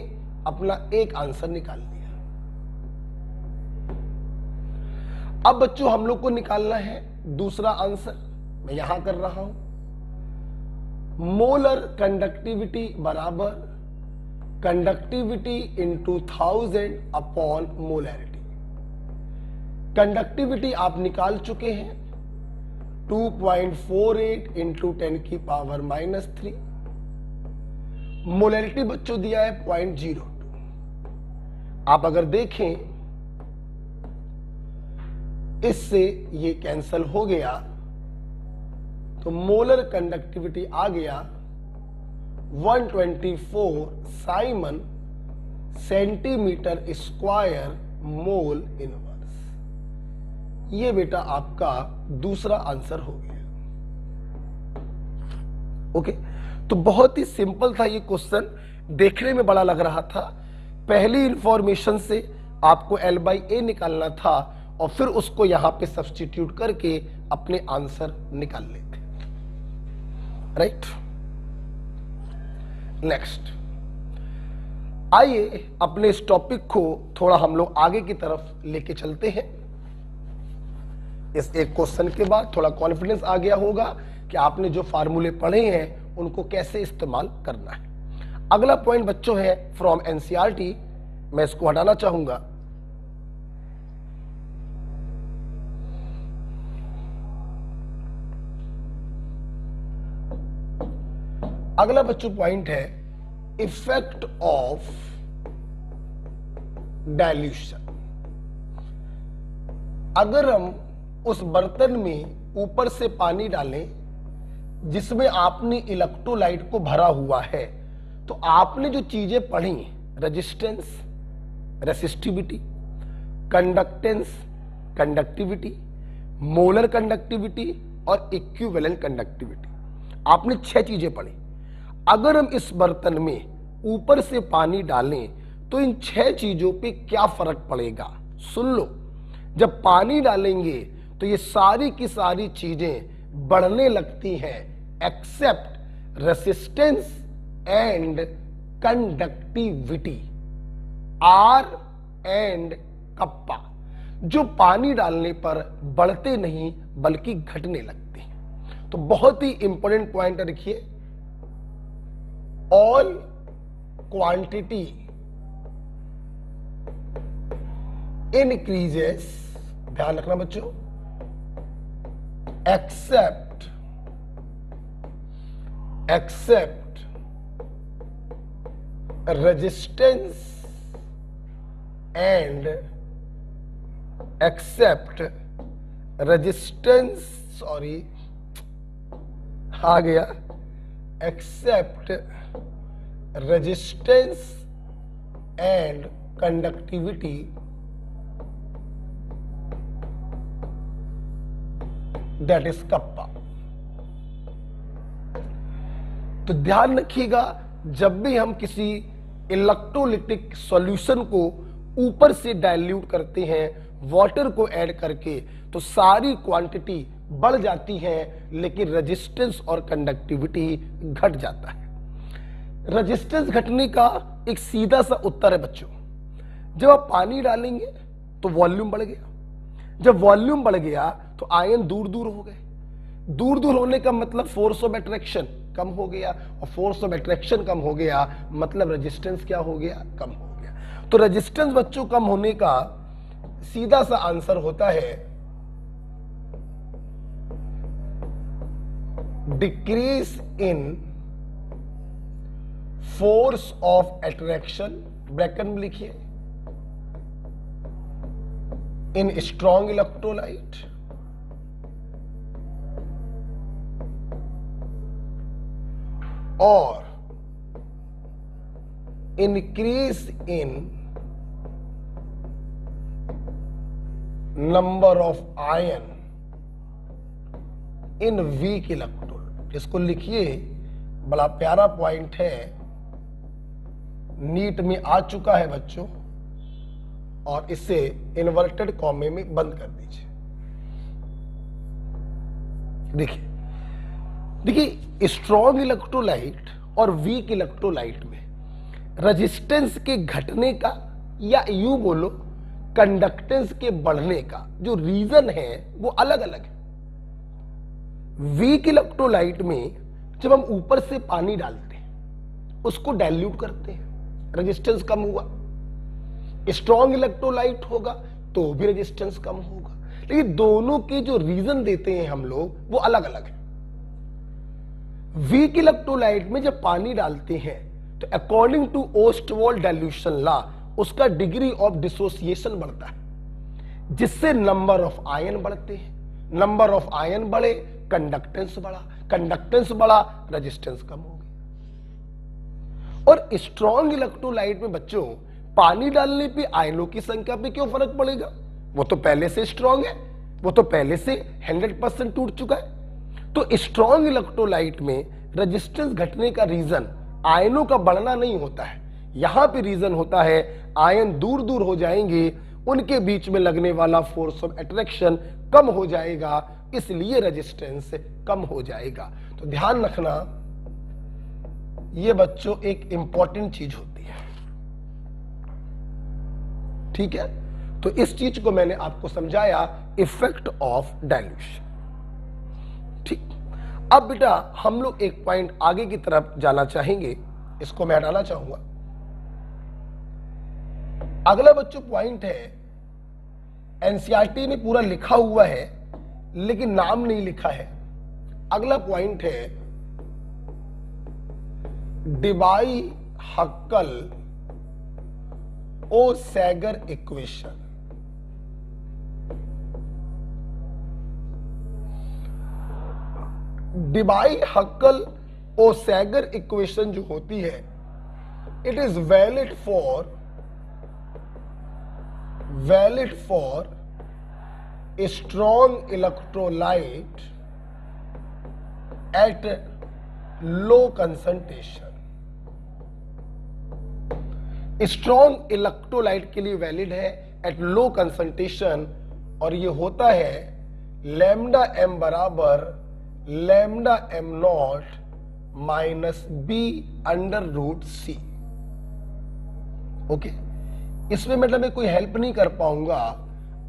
अपना एक आंसर निकाल लिया। अब बच्चों हम लोग को निकालना है दूसरा आंसर, मैं यहां कर रहा हूं। मोलर कंडक्टिविटी बराबर conductivity into 1000 upon molarity. Conductivity आप निकाल चुके हैं 2.48 इंटू 10 की पावर -3। मोलैरिटी बच्चों दिया है 0.02। आप अगर देखें इससे ये कैंसल हो गया, तो मोलर कंडक्टिविटी आ गया 124 Simon centimetre square mole inverse. ये बेटा आपका दूसरा आंसर हो गया। ओके, तो बहुत ही सिंपल था ये क्वेश्चन, देखने में बड़ा लग रहा था। पहली इंफॉर्मेशन से आपको L/A निकालना था और फिर उसको यहां पे सब्स्टिट्यूट करके अपने आंसर निकाल लेते। राइट, नेक्स्ट आइए अपने इस टॉपिक को थोड़ा हम लोग आगे की तरफ लेके चलते हैं। इस एक क्वेश्चन के बाद थोड़ा कॉन्फिडेंस आ गया होगा कि आपने जो फार्मूले पढ़े हैं उनको कैसे इस्तेमाल करना है। अगला पॉइंट बच्चों है फ्रॉम एनसीईआरटी, मैं इसको हटाना चाहूंगा। अगला बच्चों पॉइंट है इफेक्ट ऑफ डाइल्यूशन। अगर हम उस बर्तन में ऊपर से पानी डालें जिसमें आपने इलेक्ट्रोलाइट को भरा हुआ है, तो आपने जो चीजें पढ़ी, resistance, resistivity, conductance, conductivity, molar conductivity और इक्विवेलेंट कंडक्टिविटी, आपने 6 चीजें पढ़ी। अगर हम इस बर्तन में ऊपर से पानी डालें तो इन 6 चीजों पे क्या फर्क पड़ेगा, सुन लो। जब पानी डालेंगे तो ये सारी की सारी चीजें बढ़ने लगती हैं except resistance and conductivity, R and kappa, जो पानी डालने पर बढ़ते नहीं बल्कि घटने लगते हैं। तो बहुत ही इंपॉर्टेंट पॉइंट रखिए, ऑल क्वांटिटी increases, ध्यान रखना बच्चों, except resistance and आ गया, except resistance and conductivity that is kappa. तो ध्यान रखिएगा, जब भी हम किसी इलेक्ट्रोलिटिक सॉल्यूशन को ऊपर से डाइल्यूट करते हैं वाटर को ऐड करके, तो सारी क्वांटिटी बढ़ जाती है लेकिन रेजिस्टेंस और कंडक्टिविटी घट जाता है। रेजिस्टेंस घटने का एक सीधा सा उत्तर है बच्चों, जब आप पानी डालेंगे तो वॉल्यूम बढ़ गया, जब वॉल्यूम बढ़ गया तो आयन दूर दूर हो गए, दूर दूर होने का मतलब फोर्स ऑफ अट्रैक्शन कम हो गया, और फोर्स ऑफ अट्रैक्शन कम हो गया मतलब रेजिस्टेंस क्या हो गया, कम हो गया। तो रेजिस्टेंस बच्चों कम होने का सीधा सा आंसर होता है decrease in force of attraction, bracket में लिखिए, इन स्ट्रॉन्ग इलेक्ट्रोलाइट और increase in number of ion in weak electrolyte. इसको लिखिए बड़ा प्यारा पॉइंट है, नीट में आ चुका है बच्चों, और इसे इन्वर्टेड कॉमे में बंद कर दीजिए। देखिए देखिए, स्ट्रॉन्ग इलेक्ट्रोलाइट और वीक इलेक्ट्रोलाइट में रेजिस्टेंस के घटने का या यूं बोलो कंडक्टेंस के बढ़ने का जो रीजन है वो अलग अलग है। वीक इलेक्ट्रोलाइट में जब हम ऊपर से पानी डालते हैं, उसको डाइल्यूट करते हैं, रेजिस्टेंस कम हुआ। स्ट्रॉन्ग इलेक्ट्रोलाइट होगा तो भी रेजिस्टेंस कम होगा, लेकिन दोनों के जो रीजन देते हैं हम लोग वो अलग अलग है। वीक इलेक्ट्रोलाइट में जब पानी डालते हैं तो अकॉर्डिंग टू ओस्टवॉल्ड डाइल्यूशन लॉ उसका डिग्री ऑफ डिसोसिएशन बढ़ता है, जिससे नंबर ऑफ आयन बढ़ते हैं। नंबर ऑफ आयन बढ़े, कंडक्टेंस बढ़ा, कंडक्टेंस बढ़ा, रेजिस्टेंस कम हो गई। और स्ट्रॉन्ग इलेक्ट्रोलाइट में बच्चों पानी डालने पे आयनों की संख्या पे क्यों फर्क पड़ेगा? वो तो पहले से स्ट्रॉन्ग है, वो तो पहले से 100% टूट चुका है। तो स्ट्रॉन्ग इलेक्ट्रोलाइट में रेजिस्टेंस घटने का रीजन आयनों का बढ़ना नहीं होता है, यहां पे रीजन होता है आयन दूर दूर हो जाएंगे, उनके बीच में लगने वाला फोर्स ऑफ अट्रैक्शन कम हो जाएगा, इसलिए रेजिस्टेंस कम हो जाएगा। तो ध्यान रखना, ये बच्चों एक इंपॉर्टेंट चीज होती है, ठीक है। तो इस चीज को मैंने आपको समझाया, इफेक्ट ऑफ डाइल्यूशन। ठीक, अब बेटा हम लोग एक पॉइंट आगे की तरफ जाना चाहेंगे, इसको मैं हटाना चाहूंगा। अगला बच्चों पॉइंट है, एनसीईआरटी में पूरा लिखा हुआ है लेकिन नाम नहीं लिखा है। अगला पॉइंट है डिबाई हक्कल ओ सैगर इक्वेशन। डिबाई हक्कल ओ सैगर इक्वेशन जो होती है, it is valid for strong electrolyte at low concentration। Strong electrolyte के लिए वैलिड है एट लो कंसंट्रेशन, और ये होता है लैम्डा एम बराबर lambda M not minus B under root C. Okay, इसमें मतलब मैं कोई हेल्प नहीं कर पाऊंगा,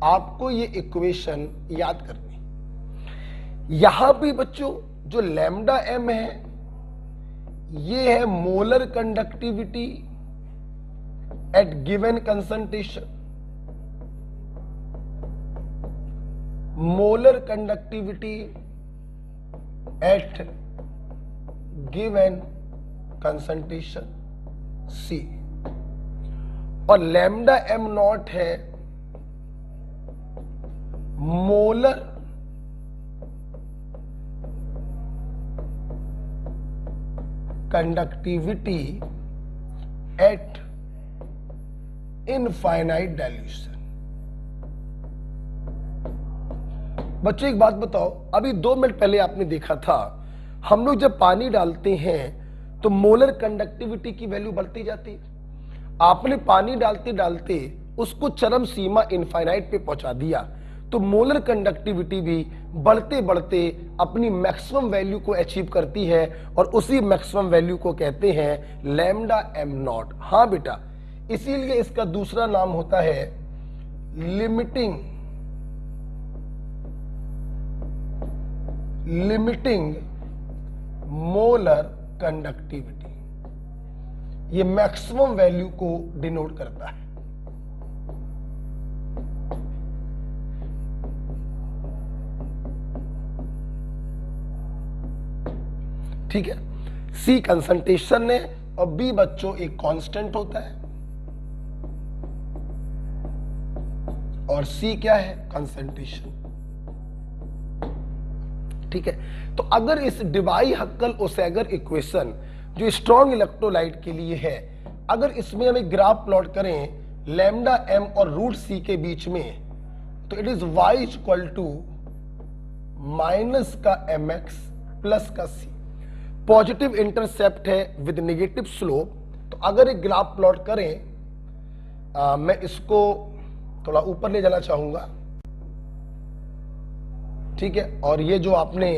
आपको ये इक्वेशन याद करनी। यहां पे बच्चों जो लैम्डा एम है ये है molar conductivity at given concentration. Molar conductivity at given concentration C, और लैम्डा एम नॉट है molar conductivity at infinite dilution. बच्चों एक बात बताओ, अभी 2 मिनट पहले आपने देखा था हम लोग जब पानी डालते हैं तो मोलर कंडक्टिविटी की वैल्यू बढ़ती जाती है। आपने पानी डालते डालते उसको चरम सीमा इनफाइनाइट पे पहुंचा दिया, तो मोलर कंडक्टिविटी भी बढ़ते बढ़ते अपनी मैक्सिमम वैल्यू को अचीव करती है, और उसी मैक्सिमम वैल्यू को कहते हैं लैम्डा एम नॉट। हाँ बेटा, इसीलिए इसका दूसरा नाम होता है लिमिटिंग मोलर कंडक्टिविटी। ये मैक्सिमम वैल्यू को डिनोट करता है। ठीक है, सी कंसंट्रेशन है और बी बच्चों एक कांस्टेंट होता है, और सी क्या है? कंसंट्रेशन। ठीक है, तो अगर इस डिबाई हक्कल ओसेगर इक्वेशन जो स्ट्रॉन्ग इलेक्ट्रोलाइट के लिए है, अगर इसमें हम एक ग्राफ प्लॉट करें लैम्डा एम और रूट सी के बीच में, तो it is Y equal to minus का एम एक्स प्लस का सी। पॉजिटिव इंटरसेप्ट है विद नेगेटिव स्लोप। तो अगर एक ग्राफ प्लॉट करें, मैं इसको थोड़ा ऊपर ले जाना चाहूंगा, ठीक है। और ये जो आपने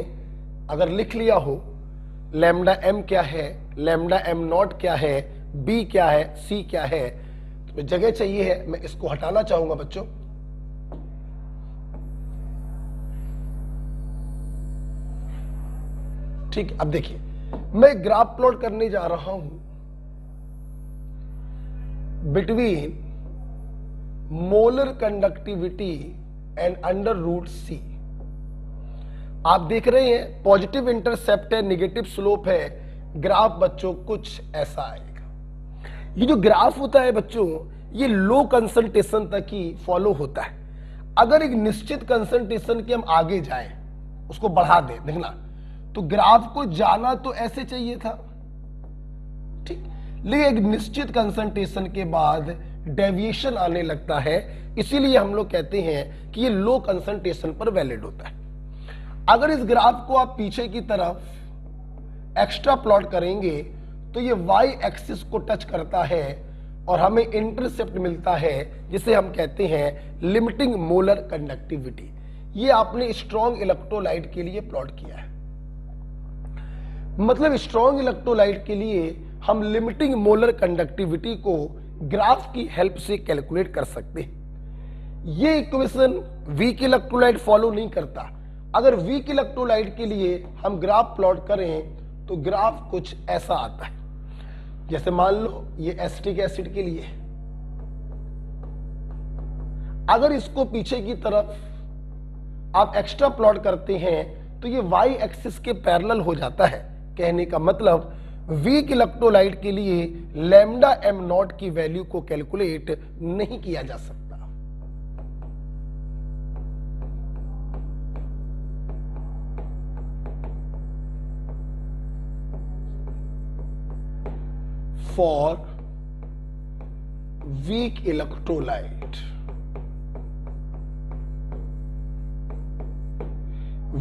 अगर लिख लिया हो, लैम्डा एम क्या है, लैम्डा एम नॉट क्या है, बी क्या है, सी क्या है, तो जगह चाहिए है, मैं इसको हटाना चाहूंगा बच्चों। ठीक, अब देखिए मैं ग्राफ प्लॉट करने जा रहा हूं between molar conductivity and under root C. आप देख रहे हैं पॉजिटिव इंटरसेप्ट है, नेगेटिव स्लोप है, ग्राफ बच्चों कुछ ऐसा आएगा। ये जो ग्राफ होता है बच्चों, ये लो कंसंट्रेशन तक ही फॉलो होता है। अगर एक निश्चित कंसंट्रेशन के हम आगे जाएं, उसको बढ़ा दें, देखना तो ग्राफ को जाना तो ऐसे चाहिए था, ठीक, लेकिन एक निश्चित कंसंट्रेशन के बाद डेविएशन आने लगता है, इसीलिए हम लोग कहते हैं कि ये लो कंसंट्रेशन पर वैलिड होता है। अगर इस ग्राफ को आप पीछे की तरफ एक्स्ट्रा प्लॉट करेंगे तो ये वाई एक्सिस को टच करता है और हमें इंटरसेप्ट मिलता है, जिसे हम कहते हैं लिमिटिंग मोलर कंडक्टिविटी। ये आपने स्ट्रॉन्ग इलेक्ट्रोलाइट के लिए प्लॉट किया है। मतलब स्ट्रॉन्ग इलेक्ट्रोलाइट के लिए हम लिमिटिंग मोलर कंडक्टिविटी को ग्राफ की हेल्प से कैलकुलेट कर सकते हैं। ये इक्वेशन वीक इलेक्ट्रोलाइट फॉलो नहीं करता। अगर वीक इलेक्ट्रोलाइट के लिए हम ग्राफ प्लॉट करें तो ग्राफ कुछ ऐसा आता है। जैसे मान लो ये एसिटिक एसिड के लिए, अगर इसको पीछे की तरफ आप एक्स्ट्रा प्लॉट करते हैं तो ये वाई एक्सिस के पैरेलल हो जाता है। कहने का मतलब वीक इलेक्ट्रोलाइट के लिए लैम्डा एम नॉट की वैल्यू को कैलकुलेट नहीं किया जा सकता। For weak electrolyte,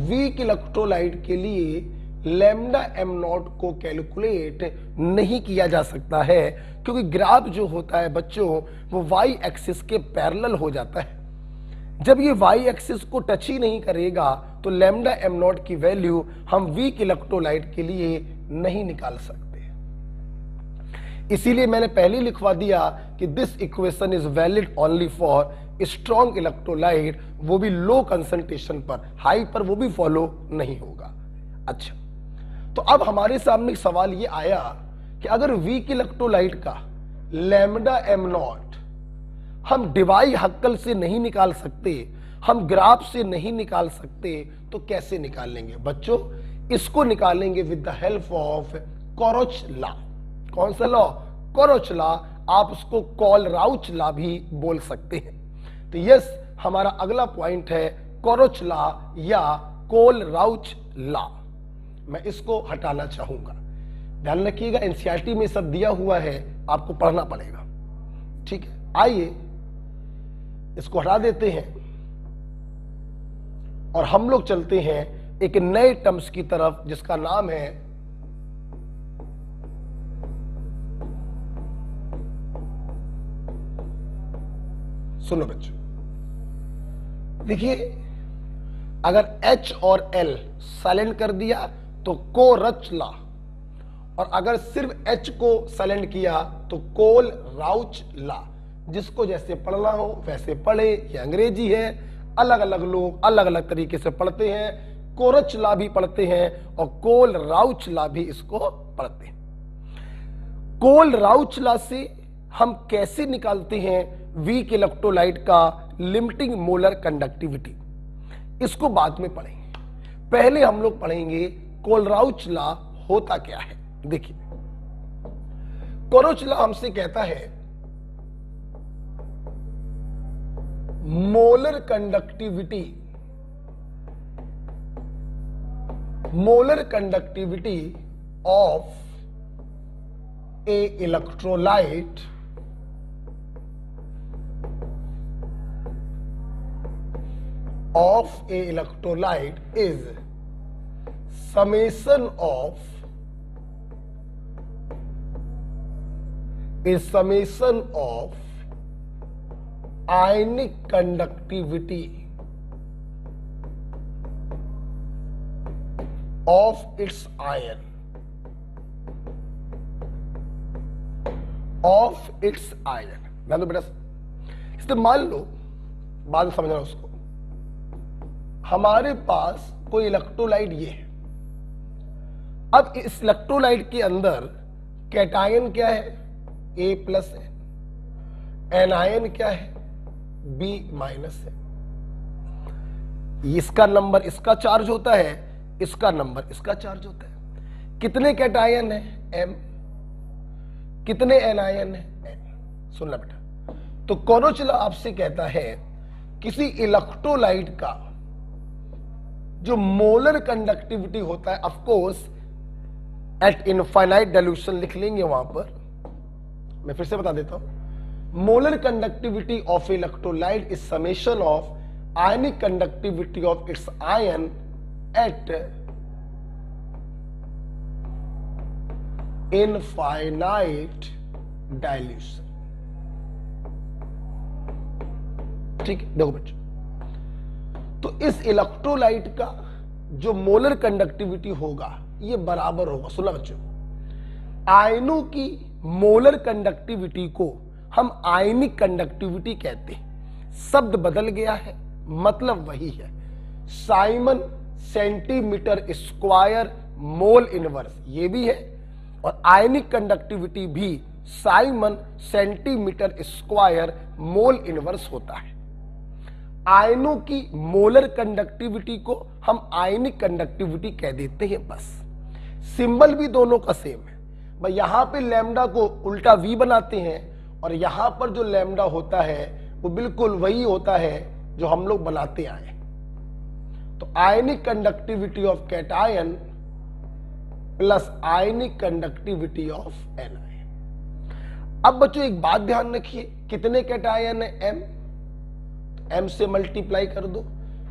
weak electrolyte के लिए लैम्डा एम नॉट को कैलकुलेट नहीं किया जा सकता है, क्योंकि ग्राफ जो होता है बच्चों वो वाई एक्सिस के पैरेलल हो जाता है। जब ये वाई एक्सिस को टच ही नहीं करेगा तो लैम्डा एम नॉट की वैल्यू हम वीक इलेक्ट्रोलाइट के लिए नहीं निकाल सकते। इसीलिए मैंने पहले लिखवा दिया कि this equation is valid only for strong electrolyte, वो भी लो कंसंट्रेशन पर, हाई पर वो भी फॉलो नहीं होगा। अच्छा, तो अब हमारे सामने एक सवाल ये आया कि अगर वीक इलेक्ट्रोलाइट का लैम्डा एम नॉट हम डिवाई हक्कल से नहीं निकाल सकते, हम ग्राफ से नहीं निकाल सकते, तो कैसे निकालेंगे बच्चों? इसको निकालेंगे with the help of Kohlrausch law. कौन सा लॉ? कोरोच लॉ। आप उसको कॉलराउच लॉ भी बोल सकते हैं। तो यस, हमारा अगला पॉइंट है कोरोच लॉ या कोलराउच लॉ। मैं इसको हटाना चाहूंगा। ध्यान रखिएगा, एनसीईआरटी में सब दिया हुआ है, आपको पढ़ना पड़ेगा। ठीक है, आइए इसको हटा देते हैं और हम लोग चलते हैं एक नए टर्म्स की तरफ, जिसका नाम है सुनो बच्चों, देखिए अगर H और L साइलेंट कर दिया तो कोरच लॉ, और अगर सिर्फ H को साइलेंट किया तो कोल राउच लॉ। जिसको जैसे पढ़ना हो वैसे पढ़े, ये अंग्रेजी है, अलग अलग लोग अलग अलग तरीके से पढ़ते हैं। कोरच लॉ भी पढ़ते हैं और कोल राउच लॉ भी इसको पढ़ते हैं। कोल राउच लॉ से हम कैसे निकालते हैं वीक इलेक्ट्रोलाइट का लिमिटिंग मोलर कंडक्टिविटी, इसको बाद में पढ़ेंगे। पहले हम लोग पढ़ेंगे कोलराउच लॉ होता क्या है। देखिए, कोलराउच लॉ हमसे कहता है molar conductivity of A electrolyte is summation of is summation of ionic conductivity of its ion ध्यान दो बेटा, इसलिए मान लो, बात समझना उसको, हमारे पास कोई इलेक्ट्रोलाइट ये है। अब इस इलेक्ट्रोलाइट के अंदर कैटायन क्या है, A+ है, एनायन क्या है, B- है। इसका नंबर इसका चार्ज होता है, इसका नंबर इसका चार्ज होता है। कितने कैटायन है, M। कितने एनायन है, N। सुनना बेटा, तो कोरोचला आपसे कहता है किसी इलेक्ट्रोलाइट का जो मोलर कंडक्टिविटी होता है, of course eight infinite dilution लिख लेंगे वहां पर, मैं फिर से बता देता हूं, molar conductivity of electrolyte is summation of ionic conductivity of its ion eight infinite dilution. ठीक है, देखो बच्चों, तो इस इलेक्ट्रोलाइट का जो मोलर कंडक्टिविटी होगा ये बराबर होगा, सुना बच्चों, आयनों की मोलर कंडक्टिविटी को हम आयनिक कंडक्टिविटी कहते हैं। शब्द बदल गया है, मतलब वही है, Simon centimetre square mole inverse ये भी है, और आयनिक कंडक्टिविटी भी Simon centimetre square mole inverse होता है। आयनों की मोलर कंडक्टिविटी को हम आयनिक कंडक्टिविटी कह देते हैं, बस। सिंबल भी दोनों का सेम है भाई, यहां पे लैम्डा को उल्टा वी बनाते हैं, और यहां पर जो लैम्डा होता है वो बिल्कुल वही होता है जो हम लोग बनाते आए। तो ionic conductivity of cation plus ionic conductivity of anion. अब बच्चों एक बात ध्यान रखिए, कितने कैटायन है, M, तो M से मल्टीप्लाई कर दो।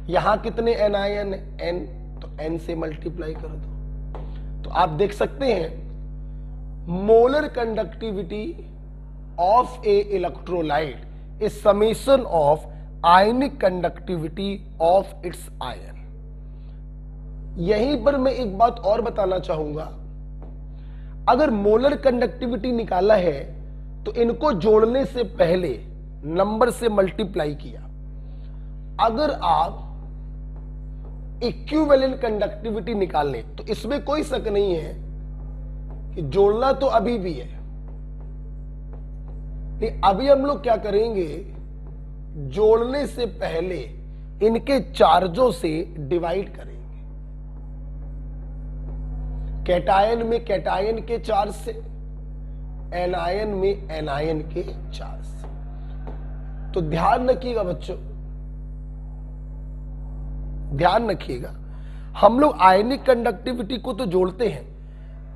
यहां कितने एनायन है, N, तो N से मल्टीप्लाई कर दो। तो आप देख सकते हैं molar conductivity of A electrolyte is summation of ionic conductivity of its ion. यहीं पर मैं एक बात और बताना चाहूंगा, अगर मोलर कंडक्टिविटी निकाला है तो इनको जोड़ने से पहले नंबर से मल्टीप्लाई किया। अगर आप इक्विवेलेंट कंडक्टिविटी निकालने तो इसमें कोई शक नहीं है कि जोड़ना तो अभी भी है, लेकिन अभी हम लोग क्या करेंगे, जोड़ने से पहले इनके चार्जों से डिवाइड करेंगे। कैटायन में कैटायन के चार्ज से, एनायन में एनायन के चार्ज से। तो ध्यान रखिएगा बच्चों, ध्यान रखिएगा, हम लोग आयनिक कंडक्टिविटी को तो जोड़ते हैं,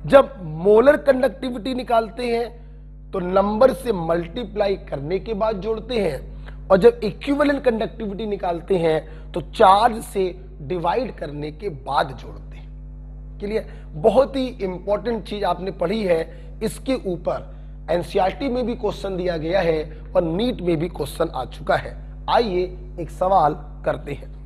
जब मोलर कंडक्टिविटी निकालते हैं तो नंबर से मल्टीप्लाई करने के बाद जोड़ते हैं, और जब इक्विवेलेंट कंडक्टिविटी निकालते हैं तो चार्ज से डिवाइड करने के बाद जोड़ते हैं। क्लियर? बहुत ही इंपॉर्टेंट चीज आपने पढ़ी है, इसके ऊपर एनसीईआरटी में भी क्वेश्चन दिया गया है और नीट में भी क्वेश्चन आ चुका है। आइए एक सवाल करते हैं।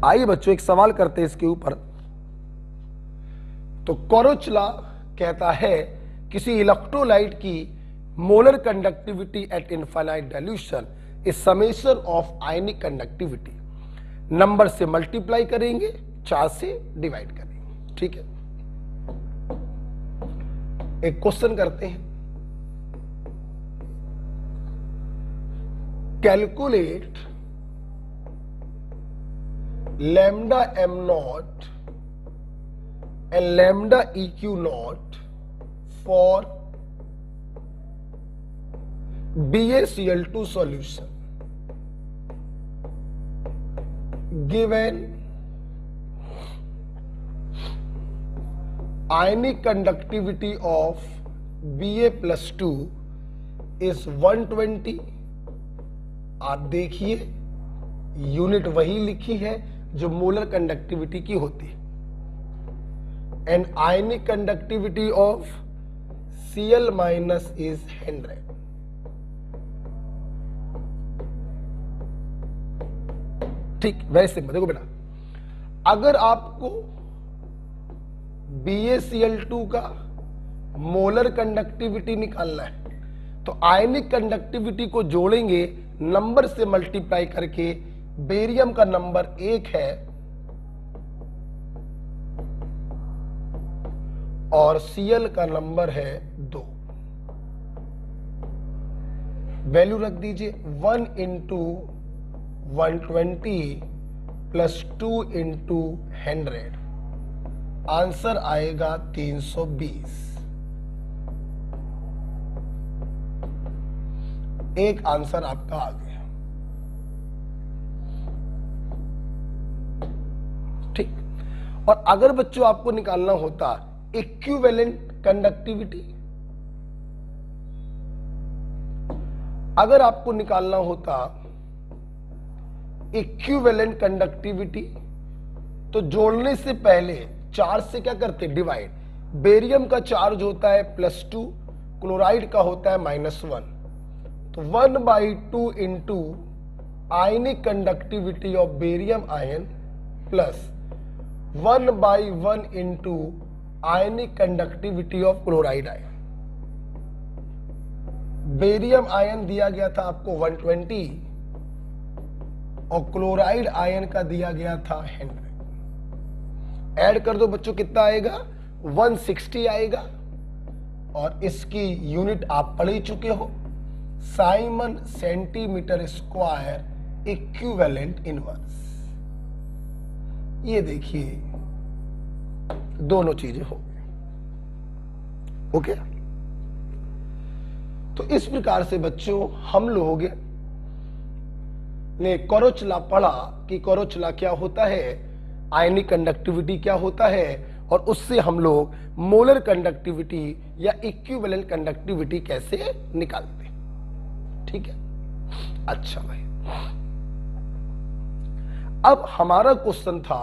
आइए बच्चों एक सवाल करते हैं इसके ऊपर। तो कोरोचला कहता है किसी इलेक्ट्रोलाइट की molar conductivity at infinite dilution is summation of ionic conductivity. Number से मल्टीप्लाई करेंगे, चार्ज से डिवाइड करेंगे। ठीक है, एक क्वेश्चन करते हैं। Calculate lambda m naught and lambda eq naught for BaCl2 solution given ionic conductivity of Ba+2 is 120। आप देखिए यूनिट वही लिखी है जो मोलर कंडक्टिविटी की होती है। and ionic conductivity of Cl minus is 100. ठीक, वेरी सिंपल। देखो बेटा, अगर आपको BaCl2 का मोलर कंडक्टिविटी निकालना है तो आयनिक कंडक्टिविटी को जोड़ेंगे नंबर से मल्टीप्लाई करके। बेरियम का नंबर 1 है और Cl का नंबर है 2। वैल्यू रख दीजिए 1 इंटू 120 प्लस 2 इंटू 100, आंसर आएगा 320। एक आंसर आपका आ गया। ठीक, और अगर बच्चों आपको निकालना होता इक्विवेलेंट कंडक्टिविटी, अगर आपको निकालना होता इक्विवेलेंट कंडक्टिविटी तो जोड़ने से पहले चार्ज से क्या करते, डिवाइड। बेरियम का चार्ज होता है +2, क्लोराइड का होता है -1, तो 1/2 into ionic conductivity of barium ion plus 1/1 into ionic conductivity of chloride ion. Barium ion दिया गया था आपको 120 और क्लोराइड आयन का दिया गया था 100। ऐड कर दो बच्चों, कितना आएगा, 160 आएगा। और इसकी यूनिट आप पढ़ ही चुके हो, Simon centimetre square equivalent inverse. ये देखिए दोनों चीजें हो गई। ओके, तो इस प्रकार से बच्चों हम लोग ने कोरोचला पढ़ा कि कोरोचला क्या होता है, आयनिक कंडक्टिविटी क्या होता है, और उससे हम लोग मोलर कंडक्टिविटी या इक्विवेलेंट कंडक्टिविटी कैसे निकालते। ठीक है, अच्छा भाई। अब हमारा क्वेश्चन था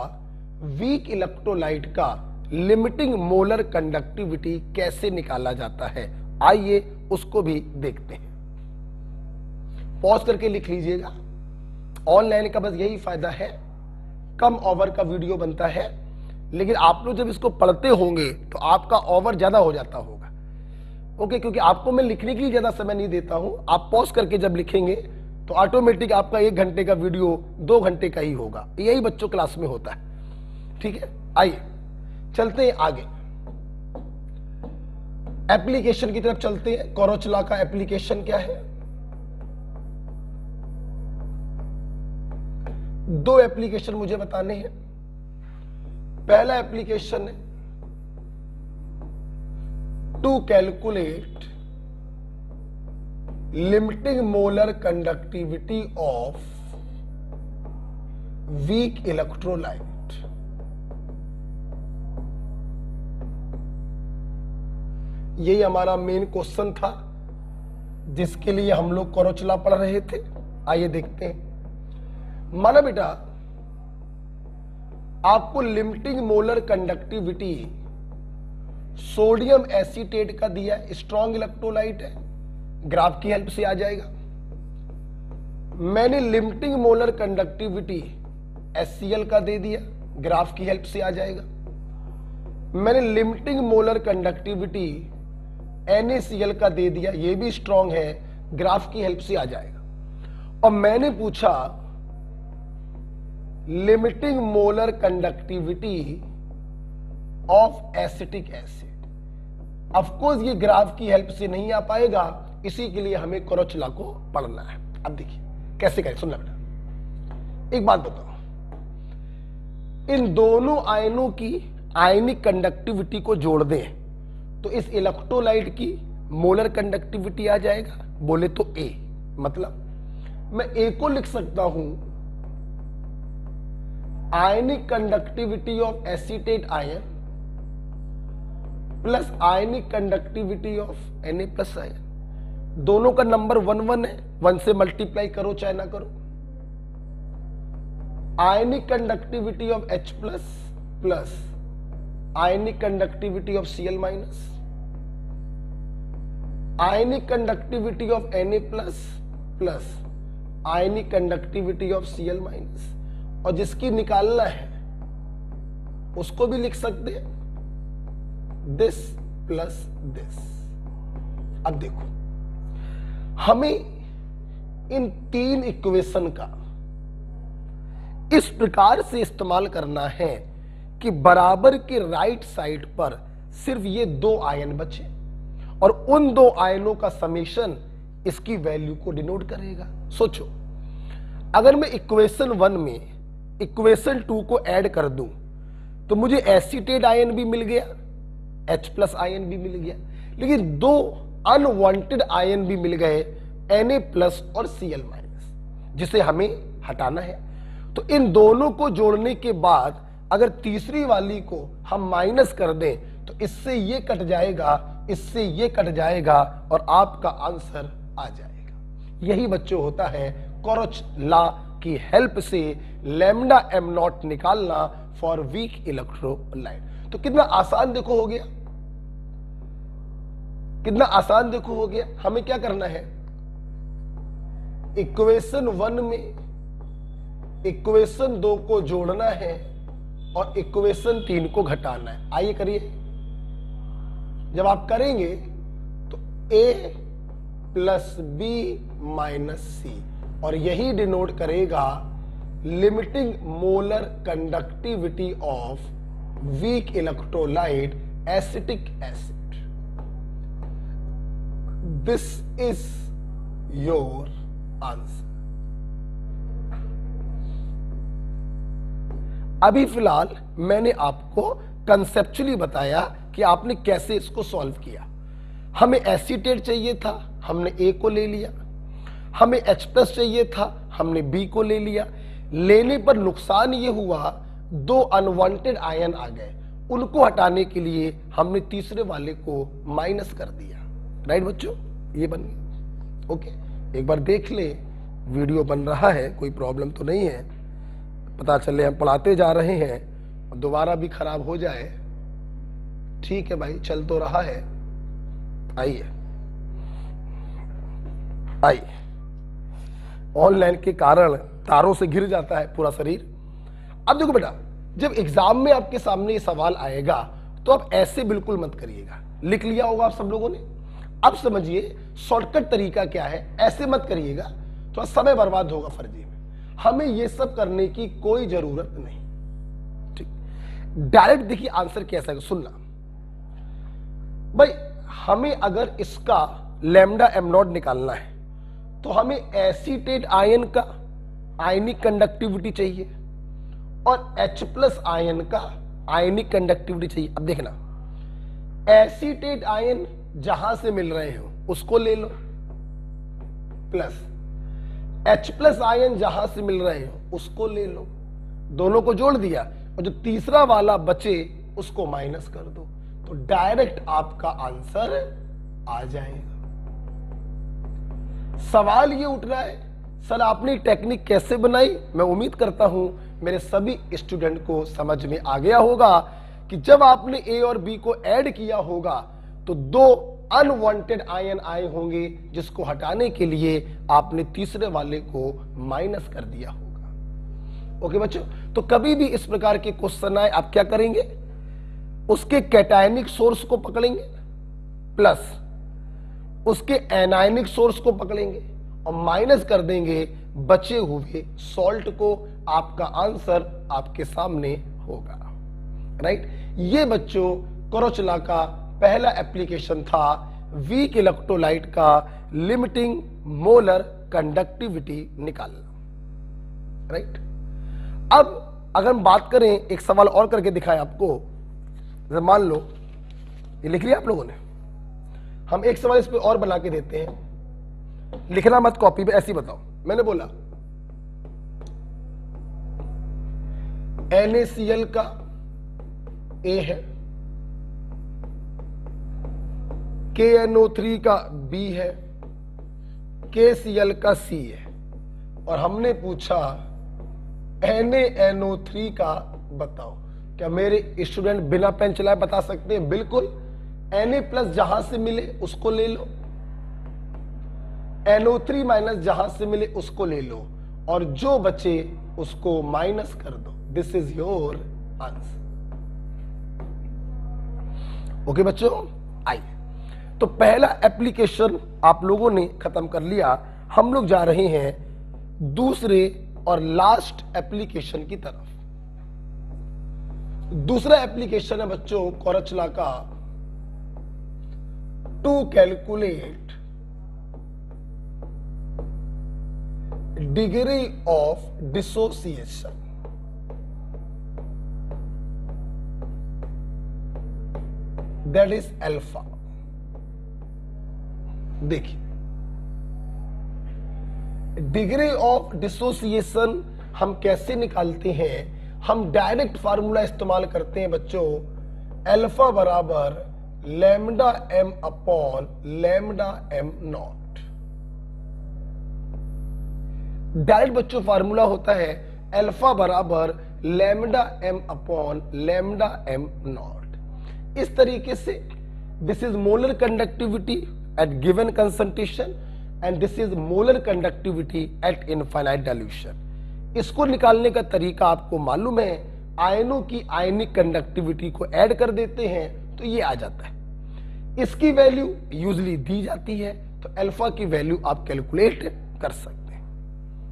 वीक इलेक्ट्रोलाइट का लिमिटिंग मोलर कंडक्टिविटी कैसे निकाला जाता है। आइए उसको भी देखते हैं। पॉज करके लिख लीजिएगा। ऑनलाइन का बस यही फायदा है, कम ओवर का वीडियो बनता है, लेकिन आप लोग जब इसको पढ़ते होंगे तो आपका ओवर ज्यादा हो जाता होगा। ओके, क्योंकि आपको मैं लिखने के लिए ज्यादा समय नहीं देता हूं। आप पॉज करके जब लिखेंगे तो ऑटोमेटिक आपका 1 घंटे का वीडियो 2 घंटे का ही होगा। यही बच्चों क्लास में होता है। ठीक है, आइए चलते हैं आगे, एप्लीकेशन की तरफ चलते हैं। कोरोचला का एप्लीकेशन क्या है? 2 एप्लीकेशन मुझे बताने हैं। पहला एप्लीकेशन है to calculate limiting molar conductivity of weak electrolyte. यही हमारा मेन क्वेश्चन था जिसके लिए हम लोग कोरोचला पढ़ रहे थे। आइए देखते हैं। माना बेटा आपको limiting molar conductivity sodium acetate का दिया है, स्ट्रॉन्ग इलेक्ट्रोलाइट है, ग्राफ की हेल्प से आ जाएगा। मैंने लिमिटिंग मोलर कंडक्टिविटी HCl का दे दिया, ग्राफ की हेल्प से आ जाएगा। मैंने लिमिटिंग मोलर कंडक्टिविटी NaCl का दे दिया, ये भी स्ट्रॉन्ग है, ग्राफ की हेल्प से आ जाएगा। और मैंने पूछा limiting molar conductivity of acetic acid. Of course ये ग्राफ की हेल्प से नहीं आ पाएगा, इसी के लिए हमें कोरोचला को पढ़ना है। अब देखिए कैसे करें, सुनना बेटा। एक बात बताओ, इन दोनों आयनों की आयनिक कंडक्टिविटी को जोड़ दें तो इस इलेक्ट्रोलाइट की मोलर कंडक्टिविटी आ जाएगा। बोले तो A, मतलब मैं A को लिख सकता हूं ionic conductivity of acetate ion plus ionic conductivity of Na+ ion. दोनों का नंबर 1 है, 1 से मल्टीप्लाई करो चाहे ना करो। Ionic conductivity of H+ plus ionic conductivity of Cl minus, ionic conductivity of Na plus plus ionic conductivity of Cl minus, और जिसकी निकालना है उसको भी लिख सकते हैं दिस प्लस दिस। अब देखो, हमें इन तीन इक्वेशन का इस प्रकार से इस्तेमाल करना है कि बराबर के राइट साइड पर सिर्फ ये दो आयन बचे और उन दो आयनों का समेशन इसकी वैल्यू को डिनोट करेगा। सोचो, अगर मैं इक्वेशन 1 में इक्वेशन 2 को ऐड कर दूं तो मुझे एसीटेट आयन भी मिल गया, H प्लस आयन भी मिल गया, लेकिन दो अनवांटेड आयन भी मिल गए, Na प्लस और Cl माइनस, जिसे हमें हटाना है। तो इन दोनों को जोड़ने के बाद अगर तीसरी वाली को हम माइनस कर दें तो इससे ये कट जाएगा, इससे ये कट जाएगा और आपका आंसर आ जाएगा। यही बच्चों होता है कोरोच लॉ की हेल्प से लैम्डा एम नॉट निकालना फॉर वीक इलेक्ट्रोलाइट। तो कितना आसान देखो हो गया, कितना आसान देखो हो गया। हमें क्या करना है, इक्वेशन 1 में इक्वेशन 2 को जोड़ना है और इक्वेशन 3 को घटाना है। आइए करिए। जब आप करेंगे तो A plus B minus C, और यही डिनोट करेगा limiting molar conductivity of weak electrolyte acetic acid. This is your answer. अभी फिलहाल मैंने आपको कंसेप्चुअली बताया कि आपने कैसे इसको सॉल्व किया। हमें एसीटेट चाहिए था, हमने A को ले लिया। हमें H प्लस चाहिए था, हमने B को ले लिया। लेने पर नुकसान ये हुआ, दो अनवांटेड आयन आ गए, उनको हटाने के लिए हमने तीसरे वाले को माइनस कर दिया। राइट बच्चों, ये बन गया। ओके, एक बार देख ले, वीडियो बन रहा है, कोई प्रॉब्लम तो नहीं है। पता चले हम पढ़ाते जा रहे हैं और दोबारा भी खराब हो जाए, ठीक है भाई, चल तो रहा है। आइए आइए, ऑनलाइन के कारण तारों से घिर जाता है पूरा शरीर। अब देखो बेटा, जब एग्जाम में आपके सामने ये सवाल आएगा तो आप ऐसे बिल्कुल मत करिएगा। लिख लिया होगा आप सब लोगों ने। अब समझिए शॉर्टकट तरीका क्या है, ऐसे मत करिएगा, तो समय बर्बाद होगा फर्जी में। हमें ये सब करने की कोई जरूरत नहीं। ठीक, डायरेक्ट देखिए आंसर कैसा है, सुनना भाई। हमें अगर इसका लैम्डा एम नॉट निकालना है तो हमें एसीटेट आयन का आयनिक कंडक्टिविटी चाहिए और H प्लस आयन का आयनिक कंडक्टिविटी चाहिए। अब देखना, एसीटेट आयन जहां से मिल रहे हो उसको ले लो, प्लस H प्लस आयन जहां से मिल रहे हो उसको ले लो, दोनों को जोड़ दिया और जो तीसरा वाला बचे उसको माइनस कर दो, तो डायरेक्ट आपका आंसर आ जाएगा। सवाल ये उठ रहा है, सर आपने टेक्निक कैसे बनाई? मैं उम्मीद करता हूं मेरे सभी स्टूडेंट को समझ में आ गया होगा कि जब आपने A और B को ऐड किया होगा तो दो अनवांटेड आयन आए होंगे, जिसको हटाने के लिए आपने तीसरे वाले को माइनस कर दिया होगा। ओके बच्चों, तो कभी भी इस प्रकार के क्वेश्चन आए, आप क्या करेंगे, उसके कैटायनिक सोर्स को पकड़ेंगे प्लस उसके एनायनिक सोर्स को पकड़ेंगे और माइनस कर देंगे बचे हुए सॉल्ट को। आपका आंसर आपके सामने होगा। राइट, ये बच्चों कोरोच लॉ का पहला एप्लीकेशन था, वीक इलेक्ट्रोलाइट का लिमिटिंग मोलर कंडक्टिविटी निकालना। राइट, अब अगर हम बात करें, एक सवाल और करके दिखाएं आपको। मान लो ये लिख लिया आप लोगों ने, हम एक सवाल इस पे और बना के देते हैं। लिखना मत कॉपी पे, ऐसे ही बताओ। मैंने बोला NaCl का A है, KNO3 का B है, KCl का C है, और हमने पूछा NaNO3 का बताओ। क्या मेरे स्टूडेंट बिना पेन चलाए बता सकते हैं? बिल्कुल। Na+ जहां से मिले उसको ले लो, NO3- जहां से मिले उसको ले लो, और जो बचे उसको माइनस कर दो। This is your answer. Okay बच्चों, आइए तो पहला एप्लीकेशन आप लोगों ने खत्म कर लिया। हम लोग जा रहे हैं दूसरे और लास्ट एप्लीकेशन की तरफ। दूसरा एप्लीकेशन है बच्चों कोरचला का, to calculate degree of dissociation. That is alpha. देखिए, डिग्री ऑफ डिसोसिएशन हम कैसे निकालते हैं? हम डायरेक्ट फार्मूला इस्तेमाल करते हैं बच्चों, अल्फा बराबर lambda m upon lambda m not. Direct बच्चों फार्मूला होता है अल्फा बराबर lambda m upon lambda m not. इस तरीके से this is molar conductivity at given concentration and this is molar conductivity at infinite dilution. इसको निकालने का तरीका आपको मालूम है, आयनों की आयनिक कंडक्टिविटी को ऐड कर देते हैं तो ये आ जाता है। इसकी वैल्यू यूजली दी जाती है, तो अल्फा की वैल्यू आप कैलकुलेट कर सकते हैं,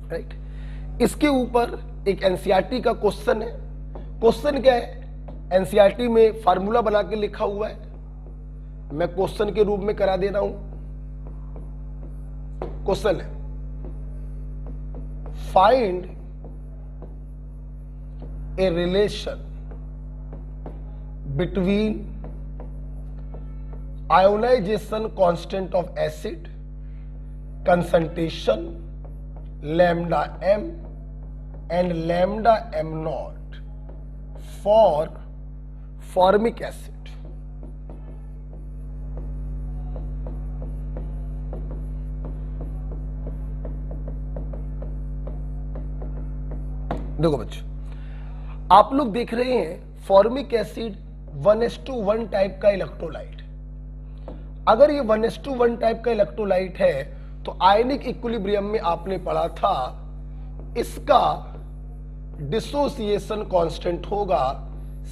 राइट। इसके ऊपर एक एनसीईआरटी का क्वेश्चन है। क्वेश्चन क्या है? एनसीईआरटी में फार्मूला बना के लिखा हुआ है, मैं क्वेश्चन के रूप में करा दे रहा हूं। क्वेश्चन है, find a relation between ionization constant of acid, concentration lambda m and lambda m naught for formic acid। देखो बच्चों, आप लोग देख रहे हैं फॉर्मिक एसिड 1:1 टाइप का इलेक्ट्रोलाइट। अगर ये 1:1 टाइप का इलेक्ट्रोलाइट है तो आयनिक इक्विलिब्रियम में आपने पढ़ा था इसका डिसोसिएशन कांस्टेंट होगा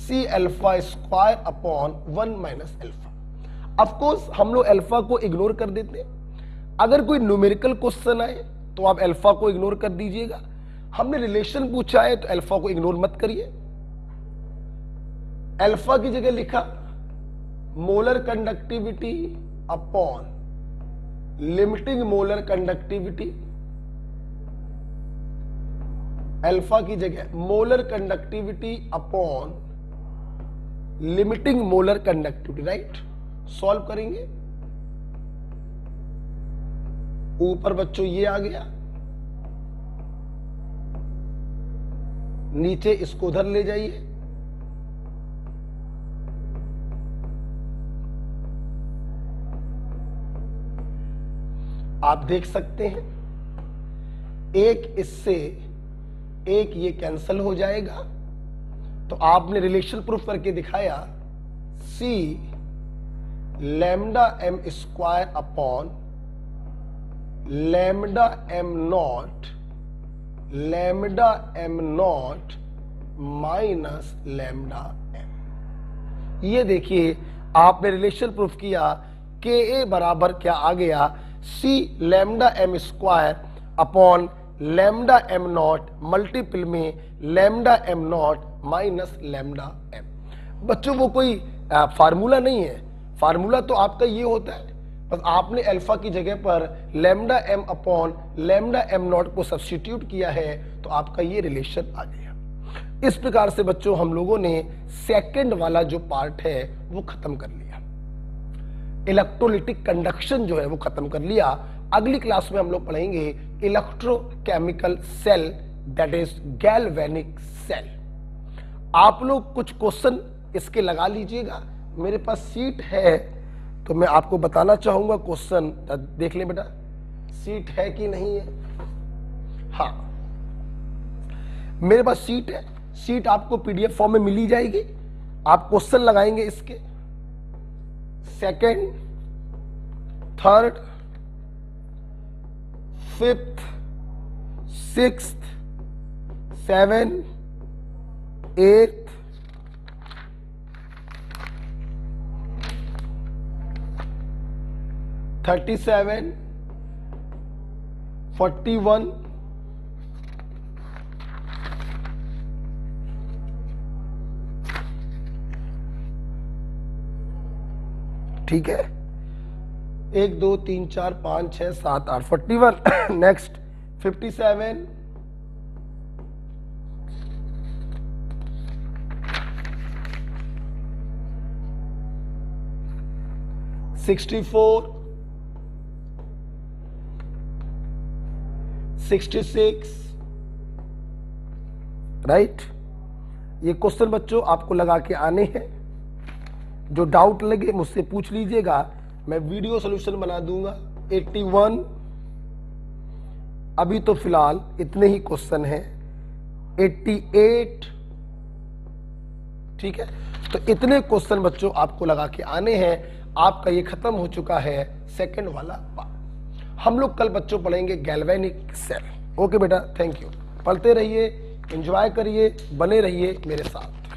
C∝² upon 1 - alpha. Of course हम लोग अल्फा को इग्नोर कर देते हैं। अगर कोई न्यूमेरिकल क्वेश्चन आए तो आप अल्फा को इग्नोर कर दीजिएगा। हमने रिलेशन पूछा है तो अल्फा को इग्नोर मत करिए। अल्फा की जगह लिखा molar conductivity upon limiting molar conductivity. Alpha की जगह molar conductivity upon limiting molar conductivity, right. Solve करेंगे, ऊपर बच्चों ये आ गया, नीचे इसको उधर ले जाइए, आप देख सकते हैं एक इससे एक ये कैंसल हो जाएगा। तो आपने रिलेशन प्रूफ करके दिखाया C lambda m² upon lambda m not lambda m not minus lambda m। ये देखिए आपने रिलेशन प्रूफ किया, Ka बराबर क्या आ गया? C lambda m² upon lambda m not multiple में lambda m not minus lambda m। बच्चों वो कोई फार्मूला नहीं है, फार्मूला तो आपका ये होता है, बस आपने अल्फा की जगह पर lambda m upon lambda m not को सब्स्टिट्यूट किया है तो आपका ये रिलेशन आ गया। इस प्रकार से बच्चों हम लोगों ने सेकंड वाला जो पार्ट है वो खत्म कर लिया, इलेक्ट्रोलिटिक कंडक्शन जो है वो खत्म कर लिया। अगली क्लास में हम लोग पढ़ेंगे electrochemical cell, that is galvanic cell. आप लोग कुछ क्वेश्चन इसके लगा लीजिएगा, मेरे पास सीट है तो मैं आपको बताना चाहूंगा क्वेश्चन, देख लें बेटा सीट है कि नहीं है। हाँ मेरे पास सीट है, शीट आपको पीडीएफ फॉर्म में मिली जाएगी। आप क्वेश्चन लगाएंगे इसके, second, third, fifth, sixth, seven, eighth, 37, 41, ठीक है, 1 2 3 4 5 6 7 8 41। Next 57, 64, 66, right. ये क्वेश्चन बच्चों आपको लगा के आने हैं। जो डाउट लगे मुझसे पूछ लीजिएगा, मैं वीडियो सॉल्यूशन बना दूंगा। 81, अभी तो फिलहाल इतने ही क्वेश्चन हैं। 88, ठीक है। तो इतने क्वेश्चन बच्चों आपको लगा के आने हैं। आपका ये खत्म हो चुका है सेकंड वाला पार्ट। हम लोग कल बच्चों पढ़ेंगे गैल्वेनिक सेल। ओके बेटा, थैंक यू। पढ़ते रहिए, एंजॉय करिए, बने रहिए मेरे साथ।